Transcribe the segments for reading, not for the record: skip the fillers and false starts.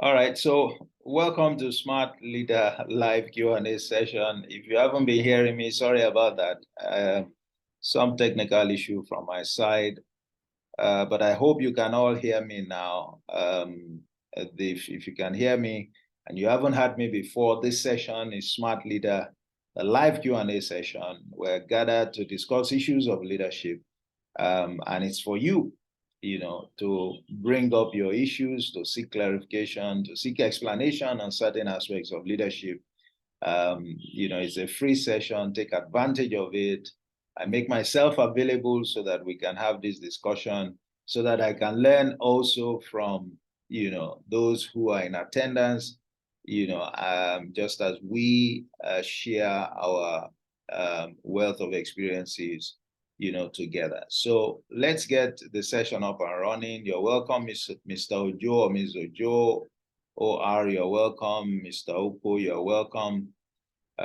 All right, so welcome to Smart Leader Live Q&A session. If you haven't been hearing me, sorry about that. Some technical issue from my side, but I hope you can all hear me now. If you can hear me and you haven't heard me before, this session is Smart Leader, a live Q&A session. We're gathered to discuss issues of leadership, and it's for you, to bring up your issues, to seek clarification, to seek explanation on certain aspects of leadership. It's a free session. Take advantage of it. I make myself available so that we can have this discussion, so that I can learn also from, those who are in attendance, just as we share our wealth of experiences, together. So let's get the session up and running. You're welcome, Mr. Ojo or Ms. Ojo. OR, you're welcome. Mr. Opo, you're welcome.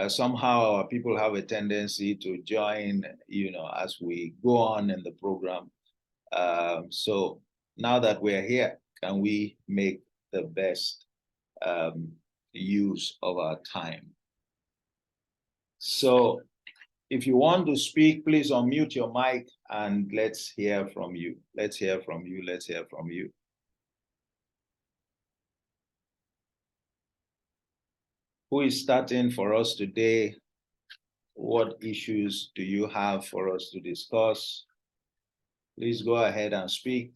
Somehow our people have a tendency to join, as we go on in the program. So now that we're here, can we make the best use of our time? So if you want to speak, please unmute your mic and let's hear from you. Let's hear from you. Let's hear from you. Who is starting for us today? What issues do you have for us to discuss? Please go ahead and speak.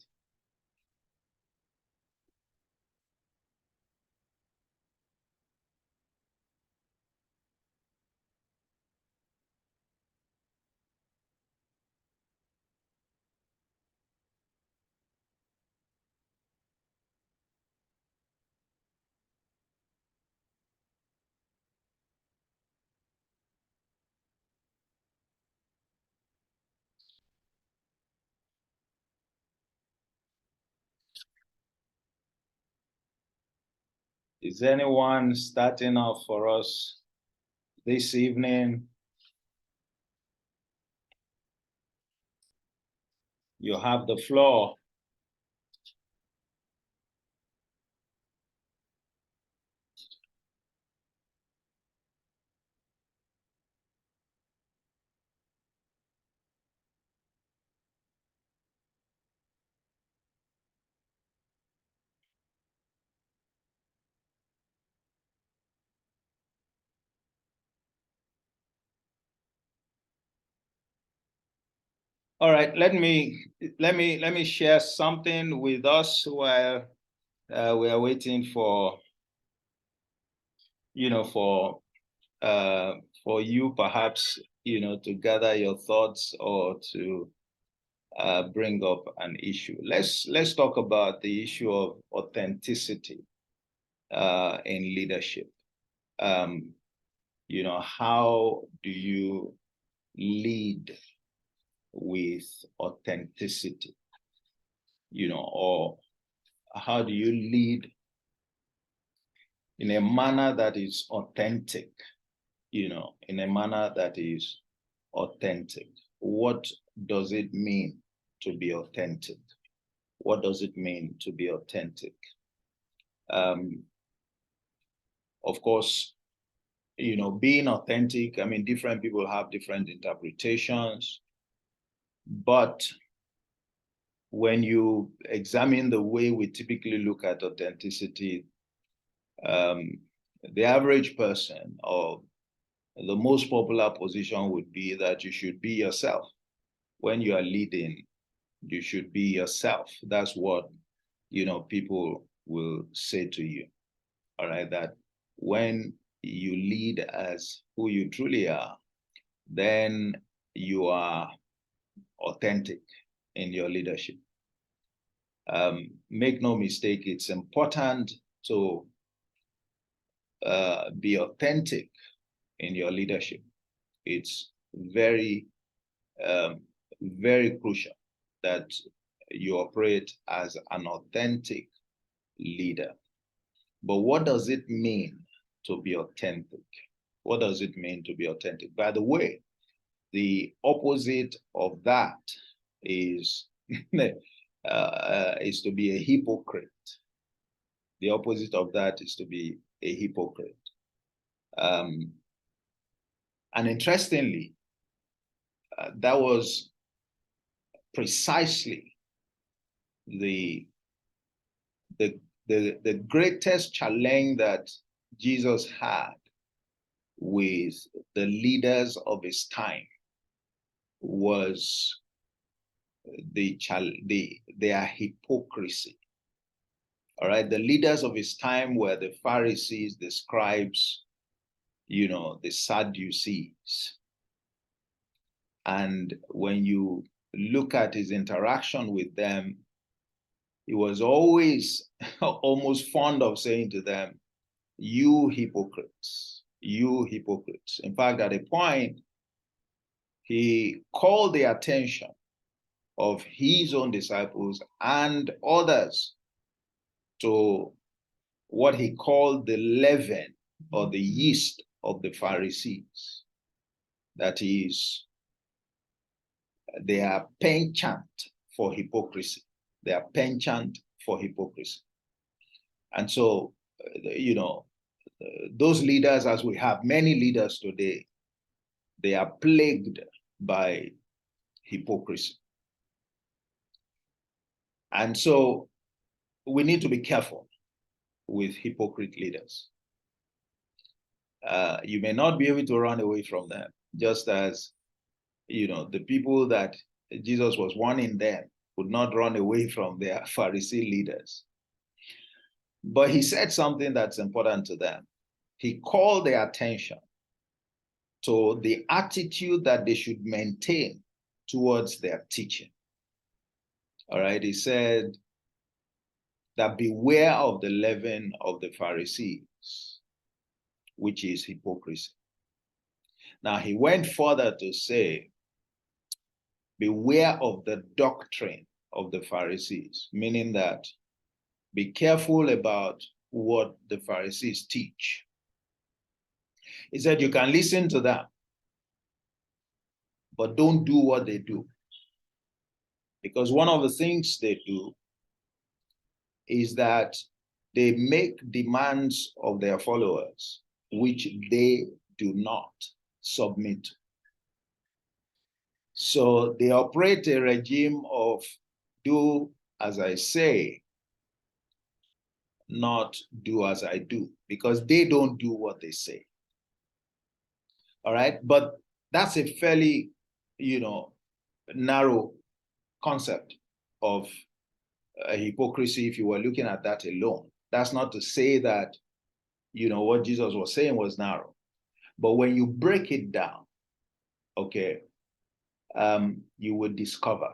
Is anyone starting off for us this evening? You have the floor. All right, let me share something with us while we are waiting for, for you perhaps, to gather your thoughts or to bring up an issue. Let's talk about the issue of authenticity in leadership. How do you lead with authenticity? Or how do you lead in a manner that is authentic? In a manner that is authentic. What does it mean to be authentic? What does it mean to be authentic? Of course, being authentic, different people have different interpretations, but when you examine the way we typically look at authenticity, the average person, or the most popular position, would be that you should be yourself. When you are leading, you should be yourself. That's what, people will say to you. All right, that when you lead as who you truly are, then you are authentic in your leadership. Make no mistake, it's important to be authentic in your leadership. It's very, very crucial that you operate as an authentic leader. But what does it mean to be authentic? What does it mean to be authentic? By the way, the opposite of that is to be a hypocrite. The opposite of that is to be a hypocrite. And interestingly, that was precisely the greatest challenge that Jesus had with the leaders of his time was their hypocrisy. All right, the leaders of his time were the Pharisees, the scribes, the Sadducees. And when you look at his interaction with them, he was always almost fond of saying to them, "You hypocrites, you hypocrites." In fact, at a point, he called the attention of his own disciples and others to what he called the leaven or the yeast of the Pharisees. That is, they are penchant for hypocrisy. They are penchant for hypocrisy. And so, those leaders, as we have many leaders today, they are plagued by hypocrisy. And so we need to be careful with hypocrite leaders. You may not be able to run away from them, just as, the people that Jesus was warning them would not run away from their Pharisee leaders. But he said something that's important to them. He called their attention to the attitude that they should maintain towards their teaching. All right, he said that beware of the leaven of the Pharisees, which is hypocrisy. Now, he went further to say, beware of the doctrine of the Pharisees, meaning that be careful about what the Pharisees teach. He said, you can listen to them, but don't do what they do. Because one of the things they do is that they make demands of their followers, which they do not submit to. So they operate a regime of do as I say, not do as I do, because they don't do what they say. All right, but that's a fairly, narrow concept of hypocrisy if you were looking at that alone. That's not to say that, what Jesus was saying was narrow. But when you break it down, okay, you would discover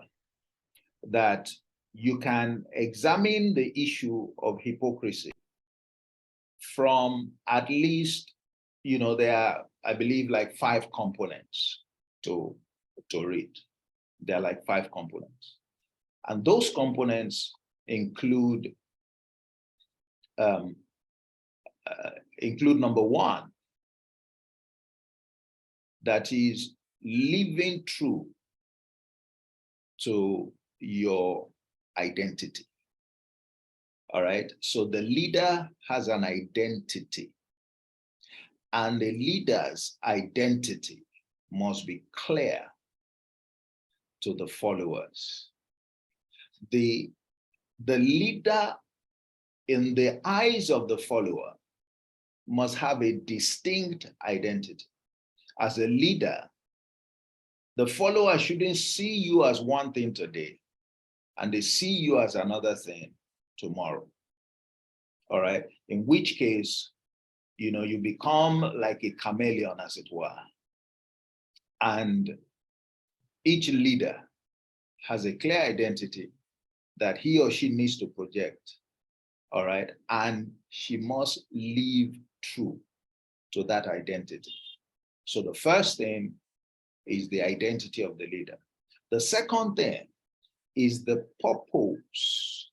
that you can examine the issue of hypocrisy from at least, there are, I believe, like 5 components to read. There are like 5 components. And those components include number 1, that is living true to your identity. All right, so the leader has an identity, and the leader's identity must be clear to the followers. The leader, in the eyes of the follower, must have a distinct identity. As a leader, the follower shouldn't see you as one thing today, and they see you as another thing tomorrow. All right, in which case, you become like a chameleon, as it were. And each leader has a clear identity that he or she needs to project. All right, and she must live true to that identity. So the first thing is the identity of the leader. The second thing is the purpose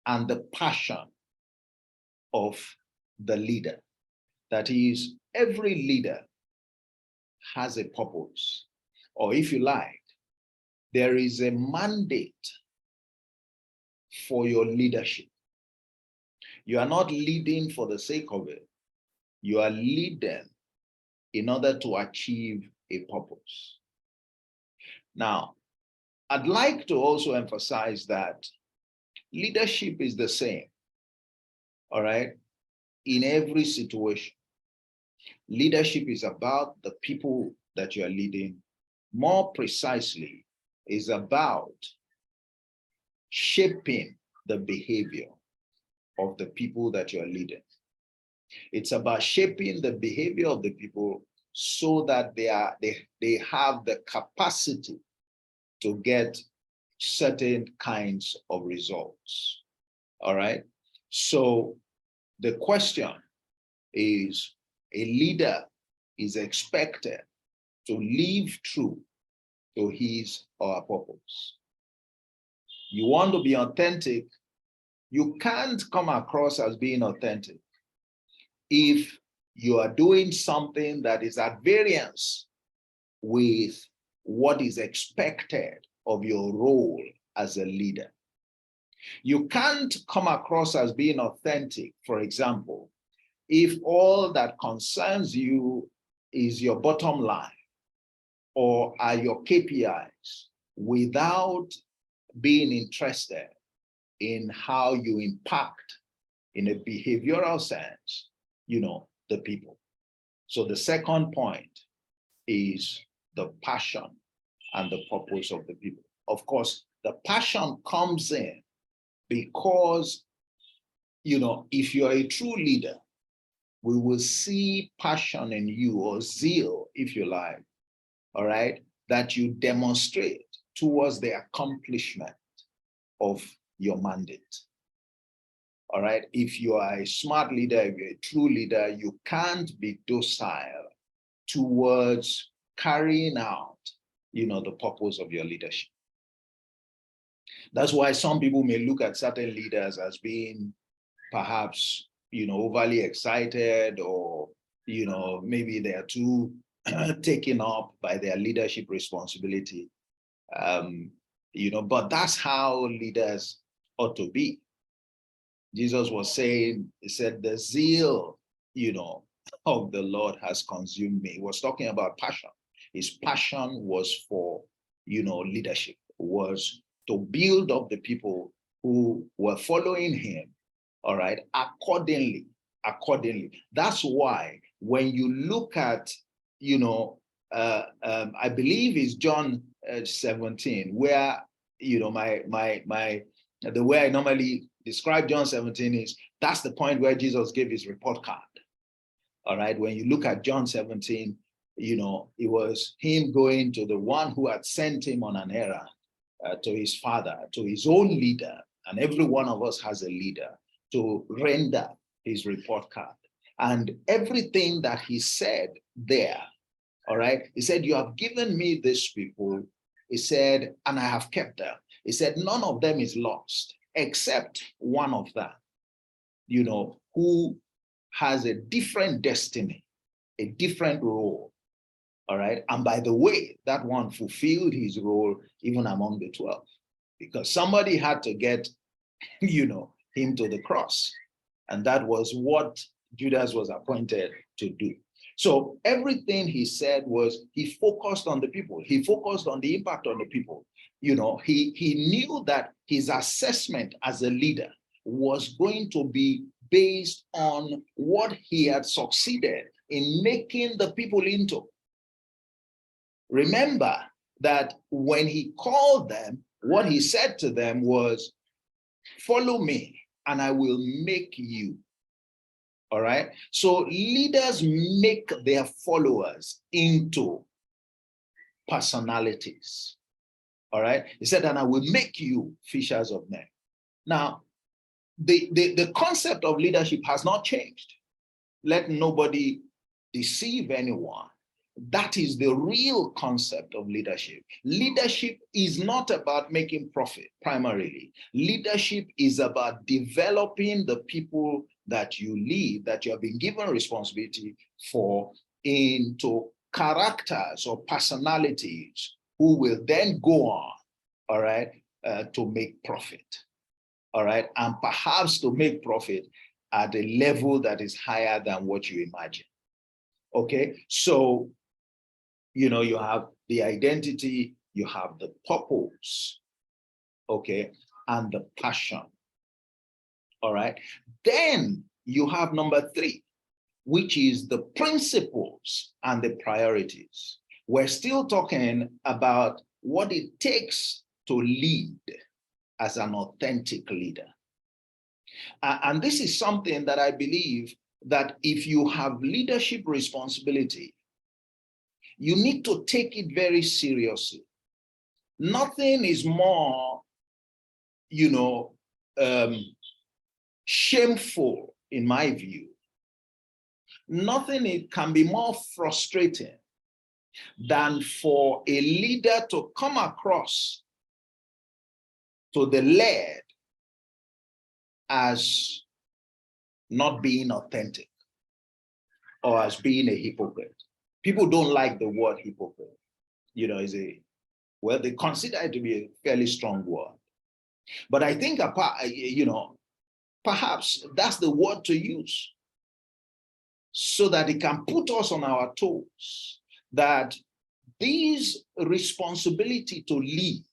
and the passion of the leader. That is, every leader has a purpose, or if you like, there is a mandate for your leadership. You are not leading for the sake of it. You are leading in order to achieve a purpose. Now, I'd like to also emphasize that leadership is the same, all right, in every situation. Leadership is about the people that you are leading. More precisely, is about shaping the behavior of the people that you are leading. It's about shaping the behavior of the people so that they have the capacity to get certain kinds of results. All right. So the question is, a leader is expected to live true to his or her purpose. You want to be authentic, you can't come across as being authentic if you are doing something that is at variance with what is expected of your role as a leader. You can't come across as being authentic, for example, if all that concerns you is your bottom line or are your KPIs, without being interested in how you impact in a behavioral sense, the people. So the second point is the passion and the purpose of the people. Of course, the passion comes in because, if you're a true leader, we will see passion in you, or zeal, if you like, all right, that you demonstrate towards the accomplishment of your mandate. All right, if you are a smart leader, if you're a true leader, you can't be docile towards carrying out, the purpose of your leadership. That's why some people may look at certain leaders as being perhaps, overly excited, or, maybe they are too taken up by their leadership responsibility. But that's how leaders ought to be. Jesus was saying, he said, the zeal, of the Lord has consumed me. He was talking about passion. His passion was for, leadership, was to build up the people who were following him, all right, accordingly. That's why when you look at, I believe it's John 17, where, the way I normally describe John 17 is, that's the point where Jesus gave his report card. All right, when you look at John 17, it was him going to the one who had sent him on an errand, to his father, to his own leader, and every one of us has a leader, to render his report card. And everything that he said there, all right, he said, you have given me these people, he said, and I have kept them. He said, none of them is lost, except one of them, who has a different destiny, a different role. All right. And by the way, that one fulfilled his role even among the 12, because somebody had to get, him to the cross. And that was what Judas was appointed to do. So everything he said was, he focused on the people. He focused on the impact on the people. He knew that his assessment as a leader was going to be based on what he had succeeded in making the people into. Remember that when he called them, what he said to them was, follow me and I will make you. All right. So leaders make their followers into personalities. All right. He said, and I will make you fishers of men. Now, the concept of leadership has not changed. Let nobody deceive anyone. That is the real concept of leadership. Leadership is not about making profit primarily. Leadership is about developing the people that you lead, that you have been given responsibility for, into characters or personalities who will then go on, all right, to make profit. All right, and perhaps to make profit at a level that is higher than what you imagine. Okay, so, you know, you have the identity, you have the purpose, okay, and the passion. All right, then you have number 3, which is the principles and the priorities. We're still talking about what it takes to lead as an authentic leader. And this is something that I believe that if you have leadership responsibility, you need to take it very seriously. Nothing is more, you know, shameful, in my view. Nothing can be more frustrating than for a leader to come across to the led as not being authentic or as being a hypocrite. People don't like the word hypocrite. You know, well, they consider it to be a fairly strong word. But I think, you know, perhaps that's the word to use so that it can put us on our toes, that this responsibility to lead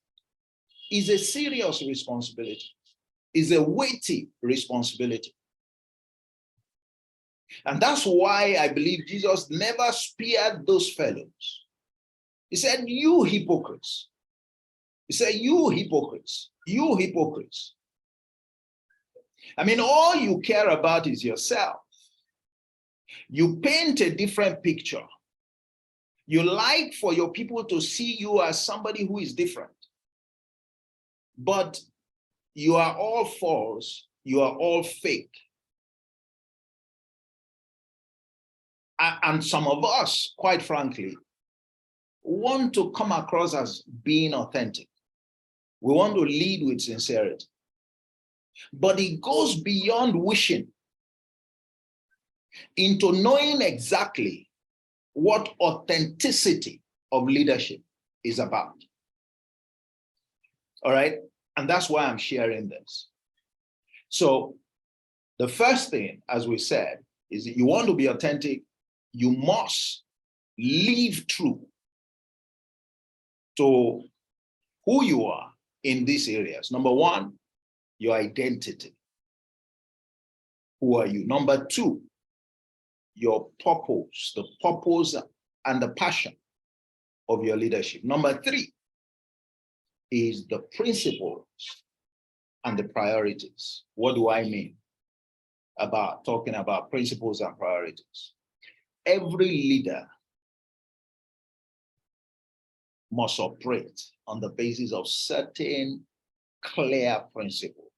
is a serious responsibility, is a weighty responsibility. And that's why I believe Jesus never spared those fellows. He said, you hypocrites. He said, you hypocrites, you hypocrites. I mean, all you care about is yourself. You paint a different picture. You like for your people to see you as somebody who is different. But you are all false. You are all fake. And some of us, quite frankly, want to come across as being authentic. We want to lead with sincerity. But it goes beyond wishing into knowing exactly what authenticity of leadership is about. All right? And that's why I'm sharing this. So the first thing, as we said, is that you want to be authentic, you must live true to who you are in these areas. Number 1, your identity. Who are you? Number 2, your purpose, the purpose and the passion of your leadership. Number 3 is the principles and the priorities. What do I mean about talking about principles and priorities? Every leader must operate on the basis of certain clear principles.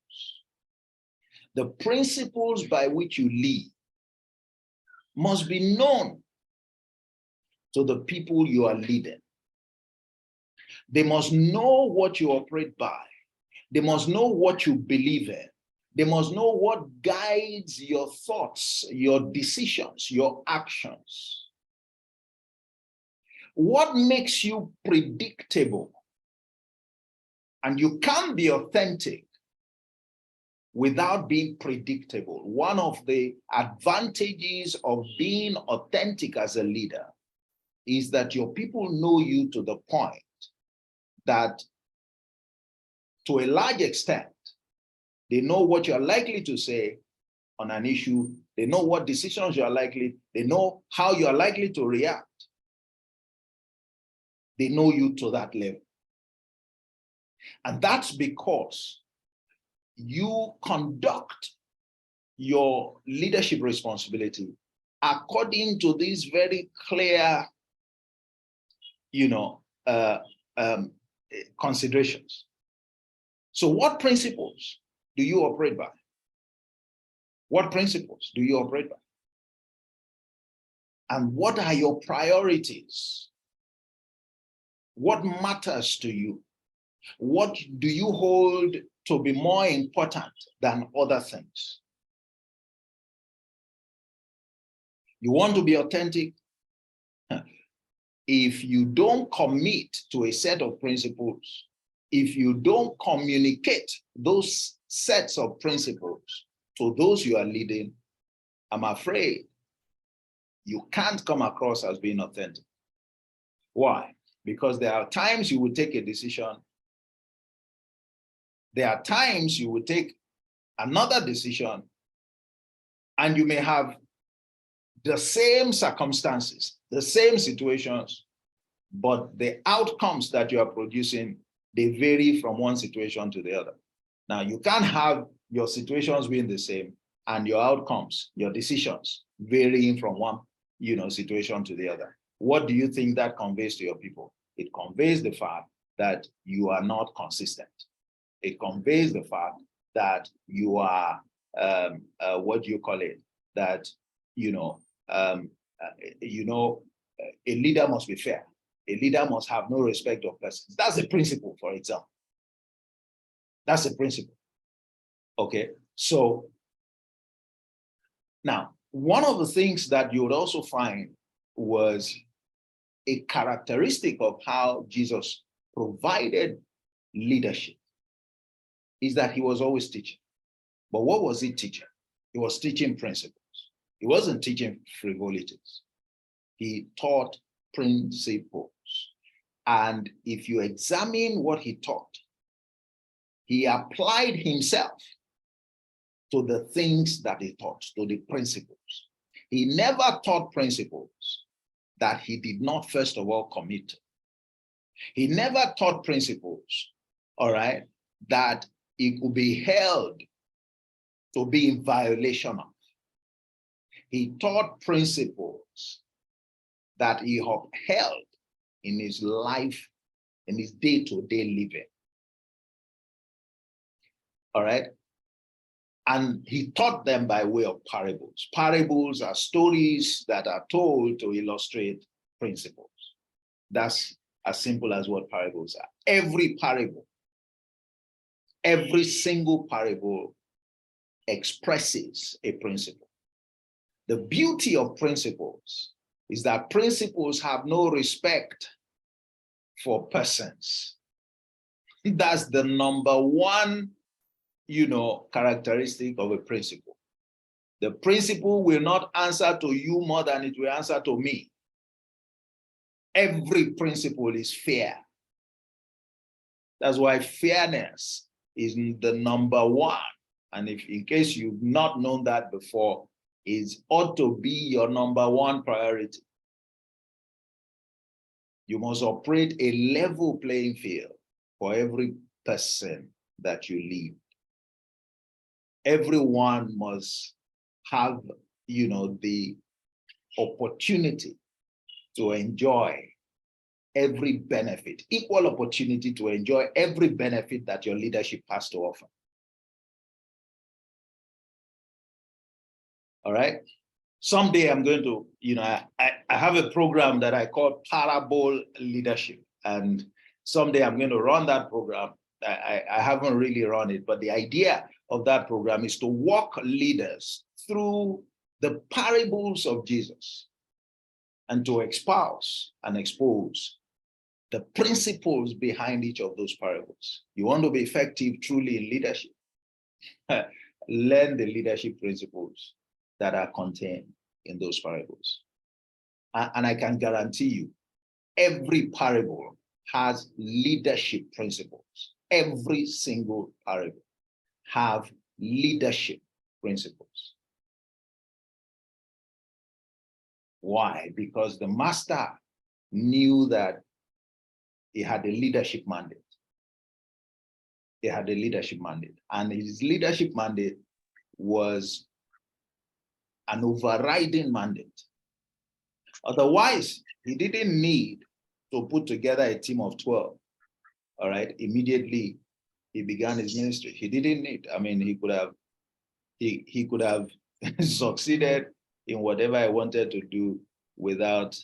The principles by which you lead must be known to the people you are leading. They must know what you operate by. They must know what you believe in. They must know what guides your thoughts, your decisions, your actions. What makes you predictable? And you can't be authentic without being predictable. One of the advantages of being authentic as a leader is that your people know you to the point that, to a large extent, they know what you're likely to say on an issue. They know what decisions you're likely, they know how you're likely to react. They know you to that level. And that's because you conduct your leadership responsibility according to these very clear, considerations. So what principles do you operate by? What principles do you operate by? And what are your priorities? What matters to you? What do you hold to be more important than other things? You want to be authentic? If you don't commit to a set of principles, if you don't communicate those sets of principles, to those you are leading, I'm afraid you can't come across as being authentic. Why? Because there are times you will take a decision. There are times you will take another decision, and you may have the same circumstances, the same situations, but the outcomes that you are producing, they vary from one situation to the other. Now, you can't have your situations being the same and your outcomes, your decisions varying from one, situation to the other. What do you think that conveys to your people? It conveys the fact that you are not consistent. It conveys the fact that you are, what do you call it? That, a leader must be fair. A leader must have no respect of persons. That's a principle, for example. That's a principle. Okay, so now, one of the things that you would also find was a characteristic of how Jesus provided leadership is that he was always teaching. But what was he teaching? He was teaching principles. He wasn't teaching frivolities. He taught principles. And if you examine what he taught, he applied himself to the things that he taught, to the principles. He never taught principles that he did not, first of all, commit to. He never taught principles, all right, that he could be held to be in violation of. He taught principles that he upheld in his life, in his day-to-day living. All right? And he taught them by way of parables. Parables are stories that are told to illustrate principles. That's as simple as what parables are. Every parable, every single parable expresses a principle. The beauty of principles is that principles have no respect for persons. That's the number one, characteristic of a principle. The principle will not answer to you more than it will answer to me. Every principle is fair. That's why fairness is the number one. And if, in case you've not known that before, it ought to be your number one priority. You must operate a level playing field for every person that you lead. Everyone must have, the opportunity to enjoy every benefit, equal opportunity to enjoy every benefit that your leadership has to offer. All right. Someday I'm going to, I have a program that I call Parable Leadership. And someday I'm going to run that program. I haven't really run it, but the idea of that program is to walk leaders through the parables of Jesus and to espouse and expose the principles behind each of those parables. You want to be effective truly in leadership, learn the leadership principles that are contained in those parables. And I can guarantee you, every parable has leadership principles. Every single parable have leadership principles. Why? Because the master knew that he had a leadership mandate. He had a leadership mandate, and his leadership mandate was an overriding mandate. Otherwise, he didn't need to put together a team of 12. All right, immediately he began his ministry. He didn't need, he could have succeeded in whatever I wanted to do without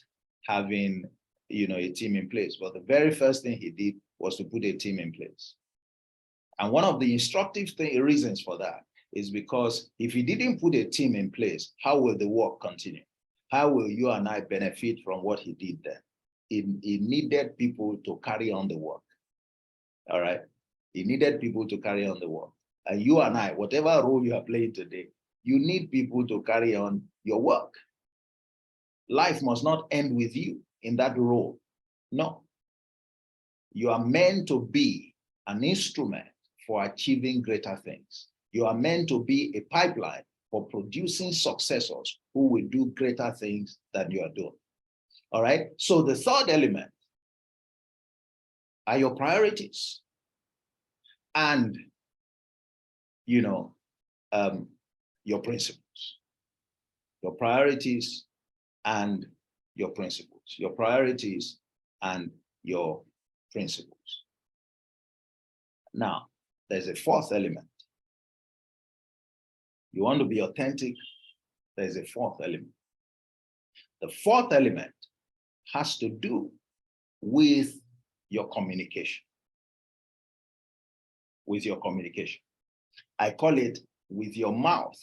having, a team in place. But the very first thing he did was to put a team in place. And one of the instructive reasons for that is because if he didn't put a team in place, how will the work continue? How will you and I benefit from what he did there? He needed people to carry on the work. All right. He needed people to carry on the work. You and I, whatever role you are playing today, you need people to carry on your work. Life must not end with you in that role. No. You are meant to be an instrument for achieving greater things. You are meant to be a pipeline for producing successors who will do greater things than you are doing. All right. So the third element are your priorities and, your principles. Your priorities and your principles. Your priorities and your principles. Now, there's a fourth element. You want to be authentic, there's a fourth element. The fourth element has to do with your communication. With your communication. I call it with your mouth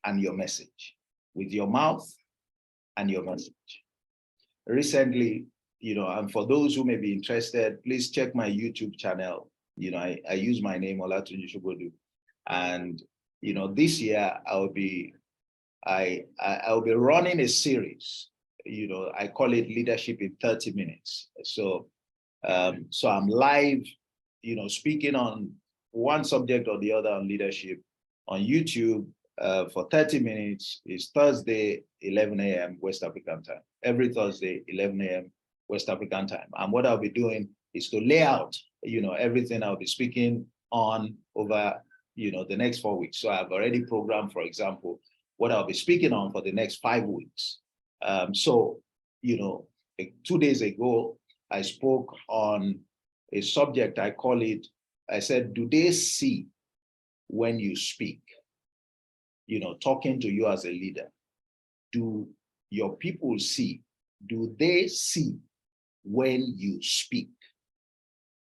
and your message. With your mouth and your message. Recently, and for those who may be interested, please check my YouTube channel. I use my name, Olatunji Shubodu. And, this year I'll be running a series, I call it Leadership in 30 Minutes. So I'm live, speaking on one subject or the other on leadership on YouTube for 30 minutes. Is Thursday, 11 a.m. West African time. Every Thursday, 11 a.m. West African time. And what I'll be doing is to lay out, everything I'll be speaking on over, the next 4 weeks. So I've already programmed, for example, what I'll be speaking on for the next 5 weeks. 2 days ago, I spoke on a subject, I said, do they see when you speak? Talking to you as a leader. Do your people see? Do they see when you speak?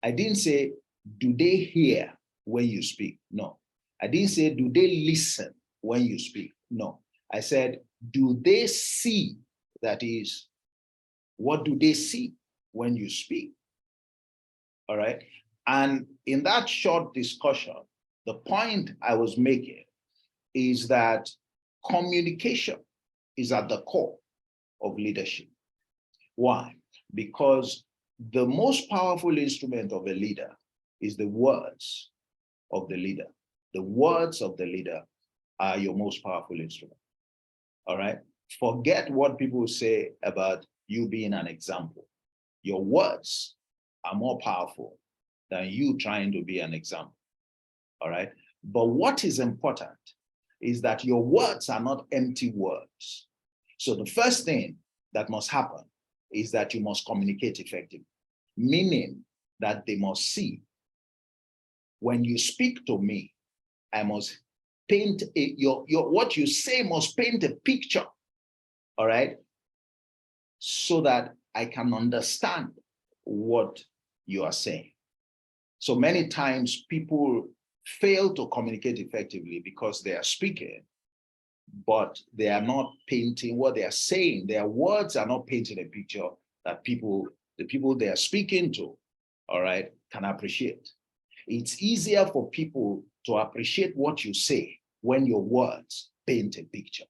I didn't say, do they hear when you speak? No. I didn't say, do they listen when you speak? No. I said, do they see? That is, what do they see when you speak? All right. And in that short discussion, the point I was making is that communication is at the core of leadership. Why? Because the most powerful instrument of a leader is the words of the leader. The words of the leader are your most powerful instrument. All right? Forget what people say about you being an example. Your words are more powerful than you trying to be an example. All right? But what is important is that your words are not empty words. So the first thing that must happen is that you must communicate effectively, meaning that they must see. When you speak to me, I must paint what you say must paint a picture, all right, so that I can understand what you are saying. So many times people fail to communicate effectively because they are speaking, but they are not painting what they are saying. Their words are not painting a picture that the people they are speaking to, all right, can appreciate. It's easier for people to appreciate what you say when your words paint a picture.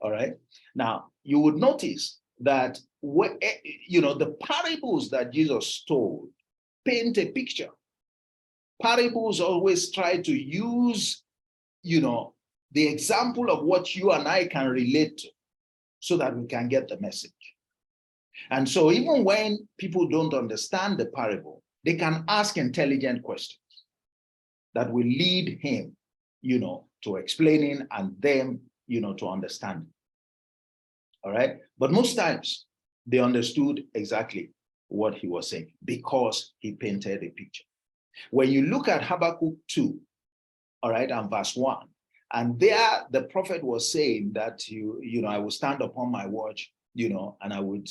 All right. Now, you would notice that, the parables that Jesus told paint a picture. Parables always try to use, the example of what you and I can relate to so that we can get the message. And so even when people don't understand the parable, they can ask intelligent questions that will lead him, to explaining and them, to understanding. All right. But most times they understood exactly what he was saying because he painted a picture. When you look at Habakkuk 2, all right, and verse 1, and there the prophet was saying that, I will stand upon my watch, and I would,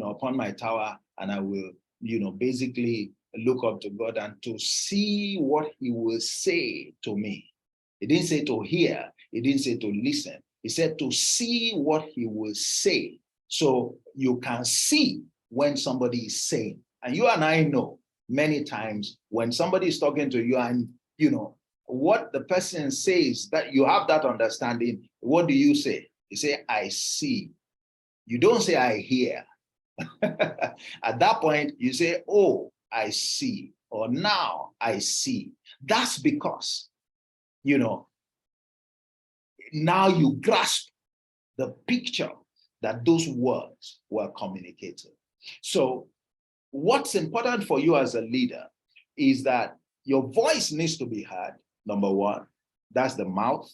upon my tower, and I will, basically look up to God and to see what he will say to me. He didn't say to hear, he didn't say to listen. He said to see what he will say. So you can see when somebody is saying, and you and I know many times when somebody is talking to you and what the person says, that you have that understanding, what do you say? You say, I see. You don't say, I hear. At that point, you say, oh, I see, or now I see. That's because, now you grasp the picture that those words were communicated. So what's important for you as a leader is that your voice needs to be heard, number one. That's the mouth.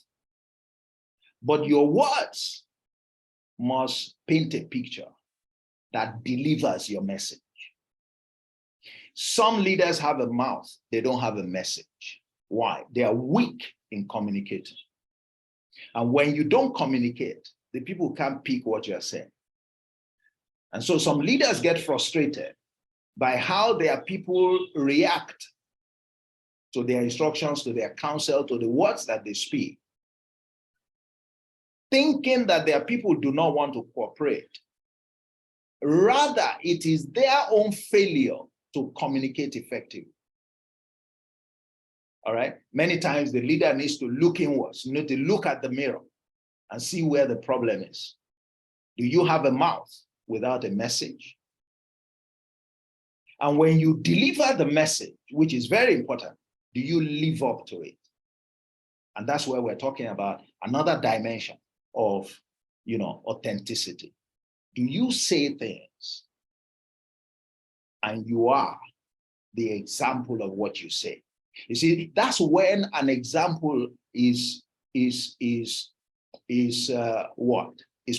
But your words must paint a picture that delivers your message. Some leaders have a mouth, they don't have a message. Why? They are weak in communicating. And when you don't communicate, the people can't pick what you're saying. And so some leaders get frustrated by how their people react to their instructions, to their counsel, to the words that they speak, thinking that their people do not want to cooperate. Rather, it is their own failure to communicate effectively. All right? Many times the leader needs to look inwards, need to look at the mirror and see where the problem is. Do you have a mouth without a message? And when you deliver the message, which is very important, do you live up to it? And that's where we're talking about another dimension of, authenticity. Do you say things and you are the example of what you say? You see, that's when an example is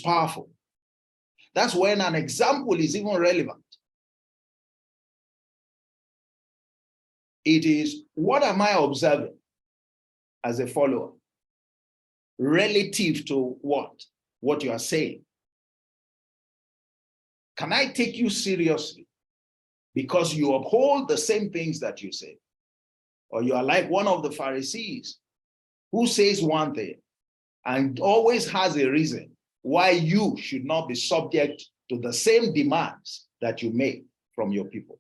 powerful. That's when an example is even relevant. It is, what am I observing as a follower relative to what you are saying? Can I take you seriously because you uphold the same things that you say? Or you are like one of the Pharisees who says one thing and always has a reason why you should not be subject to the same demands that you make from your people.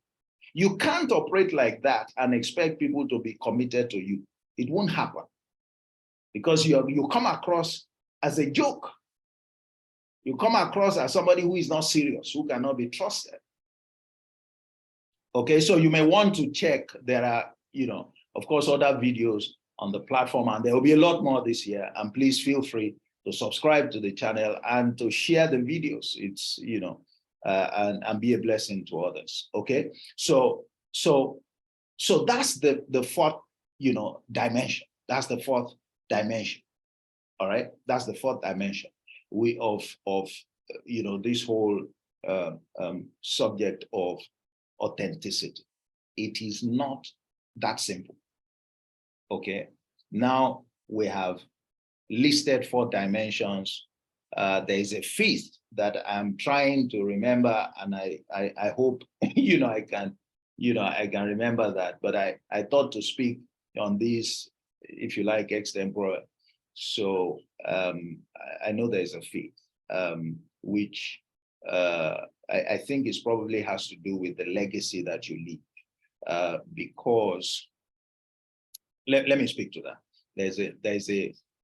You can't operate like that and expect people to be committed to you. It won't happen because you come across as a joke. You come across as somebody who is not serious, who cannot be trusted. Okay, so you may want to check. There are, of course, other videos on the platform, and there will be a lot more this year. And please feel free to subscribe to the channel and to share the videos. It's, and be a blessing to others. Okay, so that's the fourth, dimension. That's the fourth dimension. All right, that's the fourth dimension of this whole subject of authenticity. It is not that simple. Okay, now we have listed 4 dimensions. There is a fifth that I'm trying to remember, and I hope I can remember that. But I thought to speak on this, if you like, extempore. So I know there's a fifth, which I think is probably has to do with the legacy that you leave, because let me speak to that.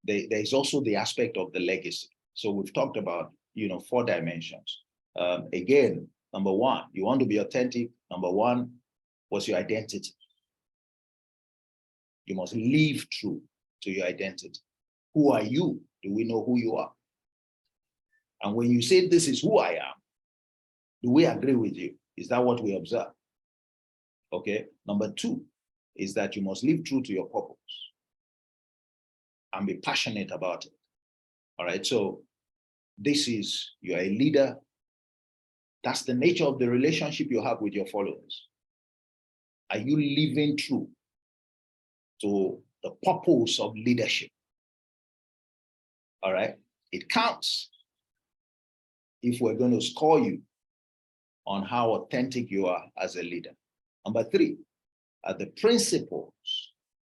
There's also the aspect of the legacy. So we've talked about 4 dimensions. Again, number 1, you want to be authentic. Number 1 was your identity. You must live true to your identity. Who are you? Do we know who you are? And when you say this is who I am, do we agree with you? Is that what we observe? Okay. Number 2 is that you must live true to your purpose and be passionate about it. All right. So this is, you're a leader. That's the nature of the relationship you have with your followers. Are you living true to the purpose of leadership? All right. It counts if we're going to score you on how authentic you are as a leader. Number 3 are the principles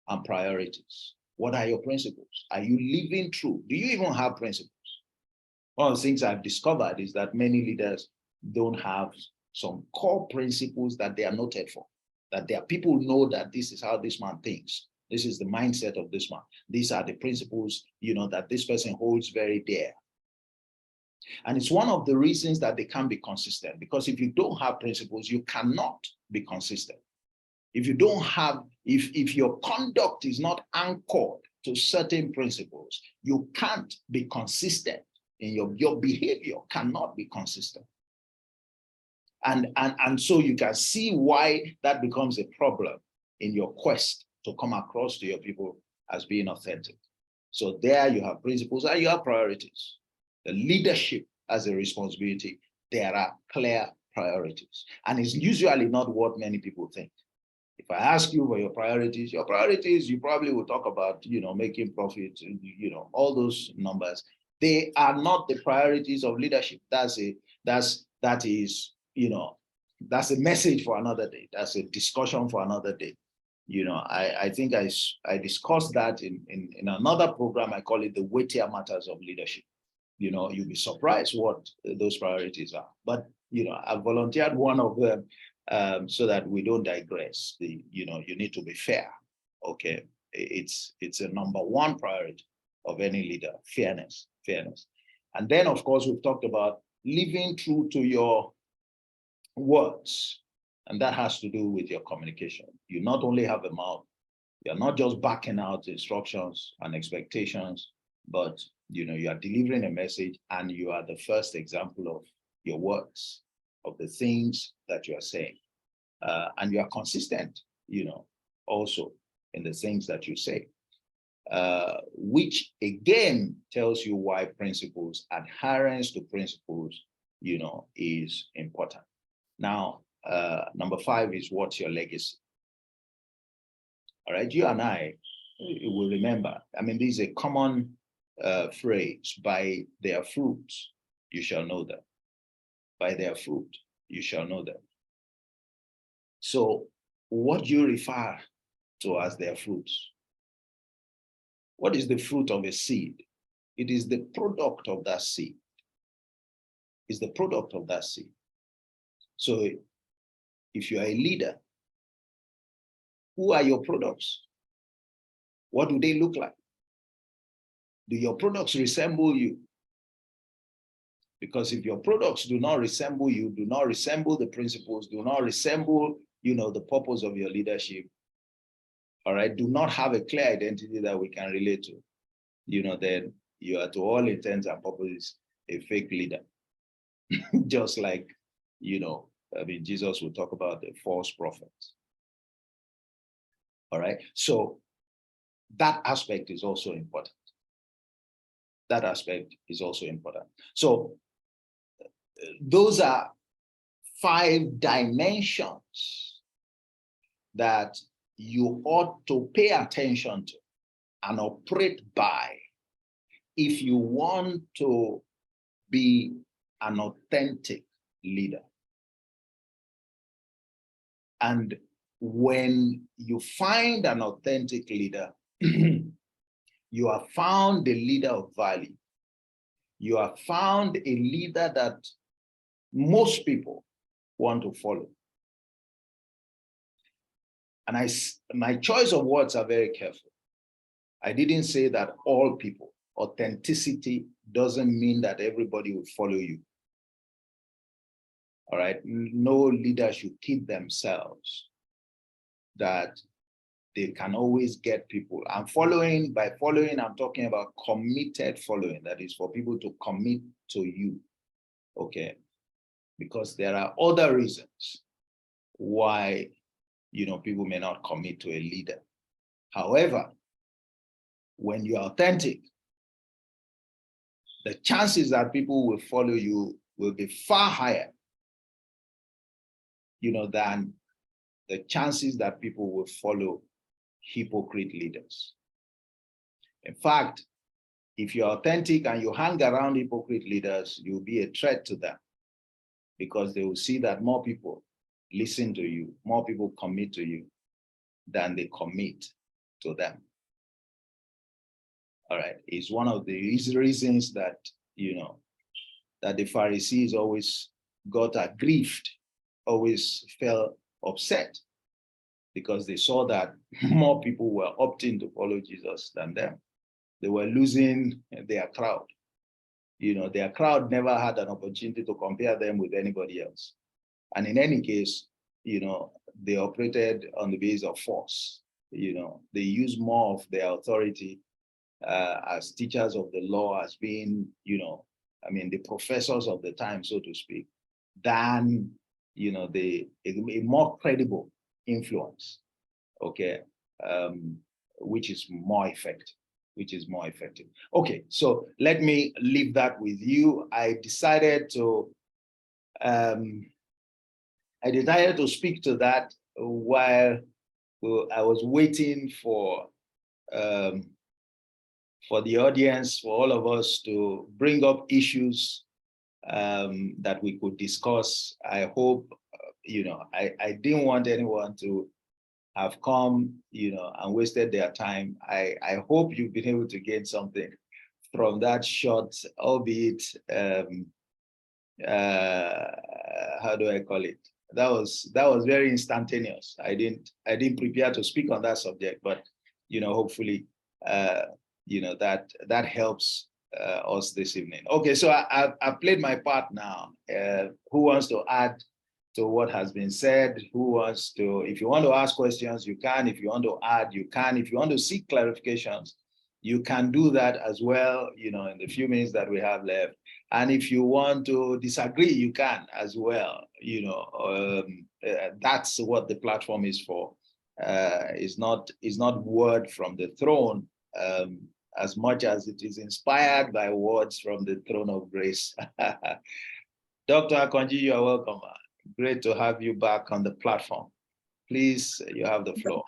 and priorities. What are your principles? Are you living true? Do you even have principles? One of the things I've discovered is that many leaders don't have some core principles that they are noted for, that their people know that this is how this man thinks. This is the mindset of this man. These are the principles, that this person holds very dear. And it's one of the reasons that they can't be consistent, because if you don't have principles, you cannot be consistent. If you don't have, if your conduct is not anchored to certain principles, you can't be consistent in your behavior cannot be consistent. And so you can see why that becomes a problem in your quest to come across to your people as being authentic. So there you have principles and you have priorities. The leadership has a responsibility. There are clear priorities. And it's usually not what many people think. If I ask you for your priorities, you probably will talk about, making profit, all those numbers. They are not the priorities of leadership. That is that's a message for another day. That's a discussion for another day. I think I discussed that in another program. I call it the weightier matters of leadership. You'll be surprised what those priorities are. But I volunteered one of them so that we don't digress. You need to be fair. Okay, it's a number one priority of any leader: fairness. And then, of course, we've talked about living true to your words, and that has to do with your communication. You not only have a mouth, you're not just backing out instructions and expectations, but you are delivering a message, and you are the first example of your words, of the things that you are saying, and you are consistent, also in the things that you say, which again tells you why principles, adherence to principles, is important. Now, number 5 is, what's your legacy? All right, you and I will remember. This is a common phrase: by their fruits you shall know them. By their fruit you shall know them. So what do you refer to as their fruits? What is the fruit of a seed? It is the product of that seed. It's the product of that seed. So if you are a leader, who are your products? What do they look like? Do your products resemble you? Because if your products do not resemble you, do not resemble the principles, do not resemble, the purpose of your leadership, all right, do not have a clear identity that we can relate to, then you are, to all intents and purposes, a fake leader. Just like, Jesus will talk about the false prophets. All right, so that aspect is also important. That aspect is also important. So those are 5 dimensions that you ought to pay attention to and operate by if you want to be an authentic leader. And when you find an authentic leader, you have found a leader of value. You have found a leader that most people want to follow. And my choice of words are very careful. I didn't say that all people. Authenticity doesn't mean that everybody will follow you. All right, no leader should kid themselves that they can always get people. And by following, I'm talking about committed following. That is for people to commit to you, okay? Because there are other reasons why, people may not commit to a leader. However, when you're authentic, the chances that people will follow you will be far higher, than the chances that people will follow hypocrite leaders. In fact, if you're authentic and you hang around hypocrite leaders, you'll be a threat to them, because they will see that more people listen to you, more people commit to you than they commit to them. All right, it's one of the reasons that, that the Pharisees always got aggrieved, always felt upset, because they saw that more people were opting to follow Jesus than them. They were losing their crowd. Their crowd never had an opportunity to compare them with anybody else. And in any case, they operated on the basis of force. They used more of their authority as teachers of the law, as being, the professors of the time, so to speak, than, a more credible influence, okay, which is more effective. Okay, so let me leave that with you. I decided to speak to that while I was waiting for the audience, for all of us to bring up issues that we could discuss. I hope, I didn't want anyone to have come, and wasted their time. I hope you've been able to gain something from that short, albeit, how do I call it? That was very instantaneous. I didn't prepare to speak on that subject, but hopefully, that helps us this evening. Okay, so I've played my part now. Who wants to add to what has been said? Who wants to, if you want to ask questions, you can. If you want to add, you can. If you want to seek clarifications, you can do that as well, in the few minutes that we have left. And if you want to disagree, you can as well. That's what the platform is for. It's not word from the throne, as much as it is inspired by words from the throne of grace. Dr. Akonji, you are welcome. Great to have you back on the platform. Please, you have the floor.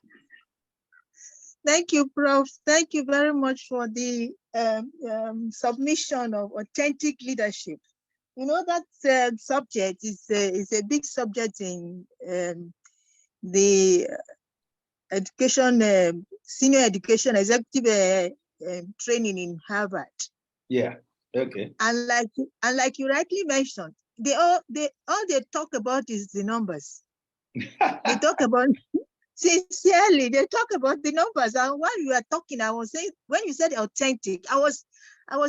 Thank you, Prof. Thank you very much for the submission of authentic leadership. That subject is a big subject in the education, senior education, executive training in Harvard. Yeah. Okay. And like you rightly mentioned, all they talk about is the numbers. They talk about, sincerely, they talk about the numbers. And while you were talking, I was saying, when you said authentic, I was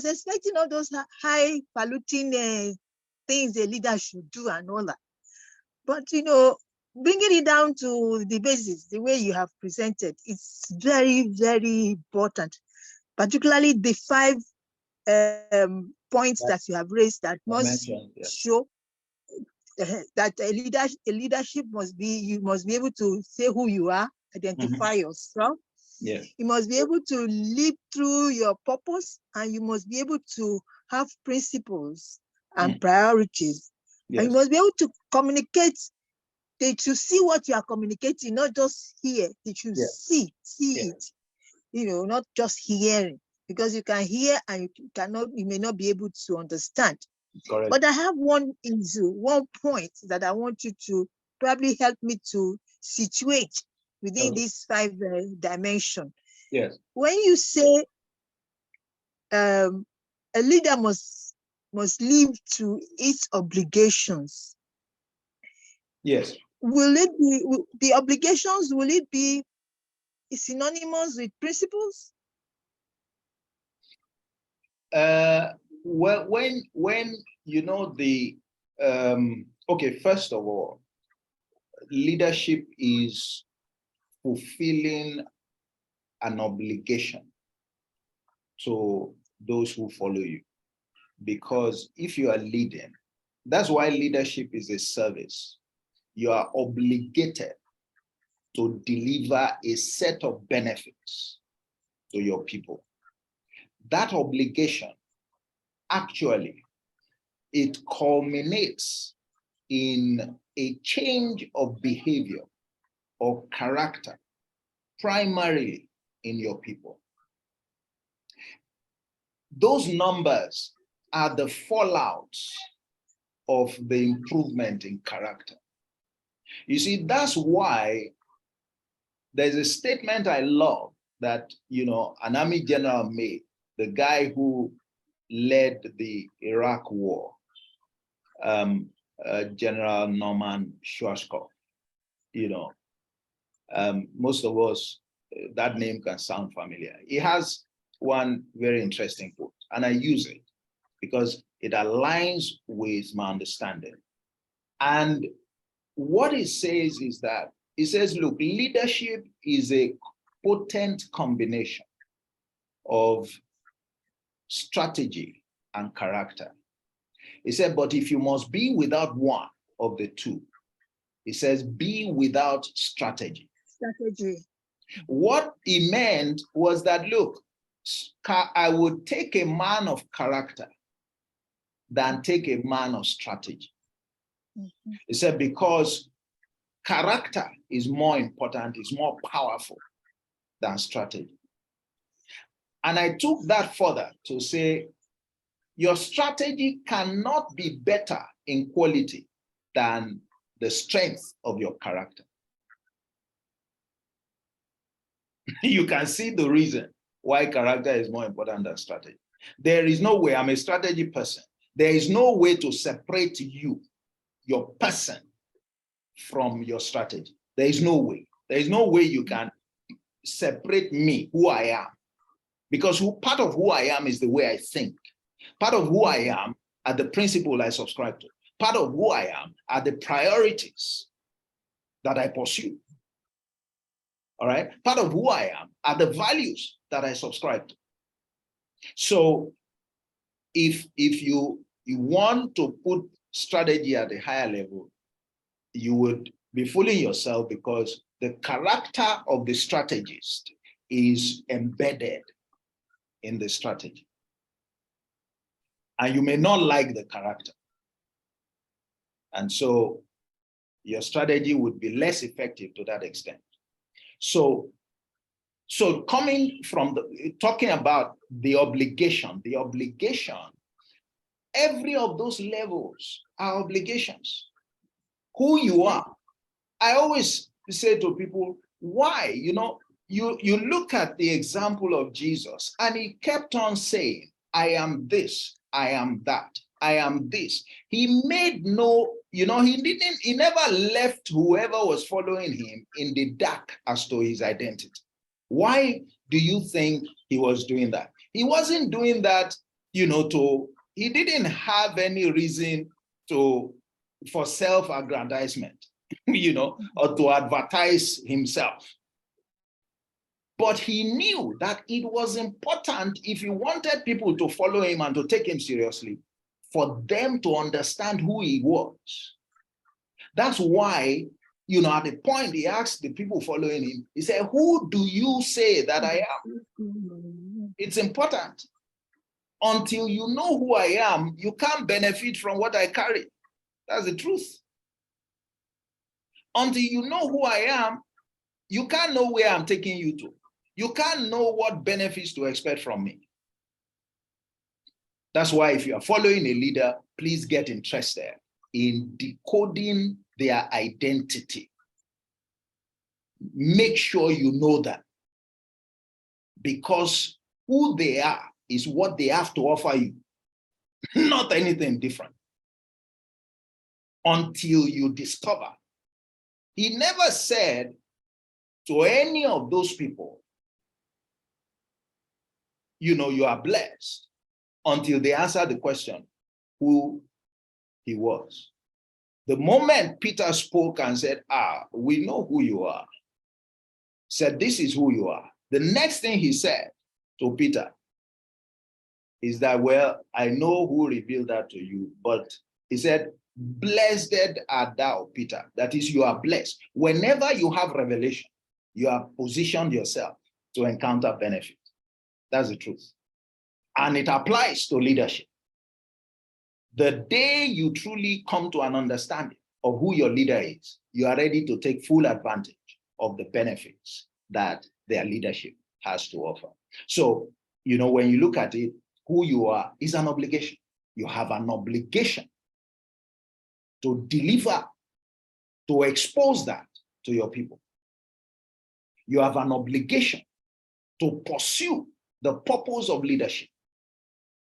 expecting all those highfalutin things a leader should do and all that. But bringing it down to the basis, the way you have presented, it's very, very important. Particularly the 5 points that you have raised that must show that a leadership must be, you must be able to say who you are, identify yourself. Yes. You must be able to live through your purpose, and you must be able to have principles and priorities. Yes. And you must be able to communicate. They should see what you are communicating, not just hear. They should see it. Not just hearing, because you can hear and you may not be able to understand. Correct. But I have one point that I want you to probably help me to situate within these 5 dimensions. Yes. When you say a leader must live to its obligations. Yes. Will it be the obligations? Will it be synonymous with principles? Well, when okay, first of all, leadership is fulfilling an obligation to those who follow you. Because if you are leading, that's why leadership is a service. You are obligated to deliver a set of benefits to your people. That obligation, actually, it culminates in a change of behavior or character, primarily in your people. Those numbers are the fallouts of the improvement in character. You see, that's why there's a statement I love that, an army general made, the guy who led the Iraq war, General Norman Schwarzkopf, Most of us, that name can sound familiar. He has one very interesting quote, and I use it because it aligns with my understanding. And what it says is that, it says, look, leadership is a potent combination of strategy and character. He said, but if you must be without one of the two, he says, be without strategy. Strategy. What he meant was that, look, I would take a man of character than take a man of strategy. Mm-hmm. He said, because character is more important, is more powerful than strategy. And I took that further to say, your strategy cannot be better in quality than the strength of your character. You can see the reason why character is more important than strategy. There is no way, I'm a strategy person. There is no way to separate you, your person, from your strategy. There is no way. There is no way you can separate me, who I am. Because part of who I am is the way I think. Part of who I am are the principles I subscribe to. Part of who I am are the priorities that I pursue. All right? Part of who I am are the values that I subscribe to. So if you want to put strategy at a higher level, you would be fooling yourself, because the character of the strategist is embedded in the strategy. And you may not like the character. And so your strategy would be less effective to that extent. So coming from talking about the obligation, every of those levels are obligations. Who you are. I always say to people, why? You know, you look at the example of Jesus, and he kept on saying, I am this, I am that, I am this. He made no, he never left whoever was following him in the dark as to his identity. Why do you think he was doing that? He wasn't doing that, he didn't have any reason for self-aggrandizement, or to advertise himself. But he knew that it was important, if he wanted people to follow him and to take him seriously, for them to understand who he was. That's why, at the point he asked the people following him, he said, who do you say that I am? It's important. Until you know who I am, you can't benefit from what I carry. That's the truth. Until you know who I am, you can't know where I'm taking you to. You can't know what benefits to expect from me. That's why if you are following a leader, please get interested in decoding their identity. Make sure you know that, because who they are is what they have to offer you, not anything different. Until you discover. He never said to any of those people, you are blessed, until they answered the question who he was. The moment Peter spoke and said, we know who you are, said, this is who you are. The next thing he said to Peter is that, well, I know who revealed that to you, but he said, blessed art thou, Peter. That is, you are blessed. Whenever you have revelation, you have positioned yourself to encounter benefit. That's the truth. And it applies to leadership. The day you truly come to an understanding of who your leader is, you are ready to take full advantage of the benefits that their leadership has to offer. So, when you look at it, who you are is an obligation. You have an obligation to deliver, to expose that to your people. You have an obligation to pursue the purpose of leadership.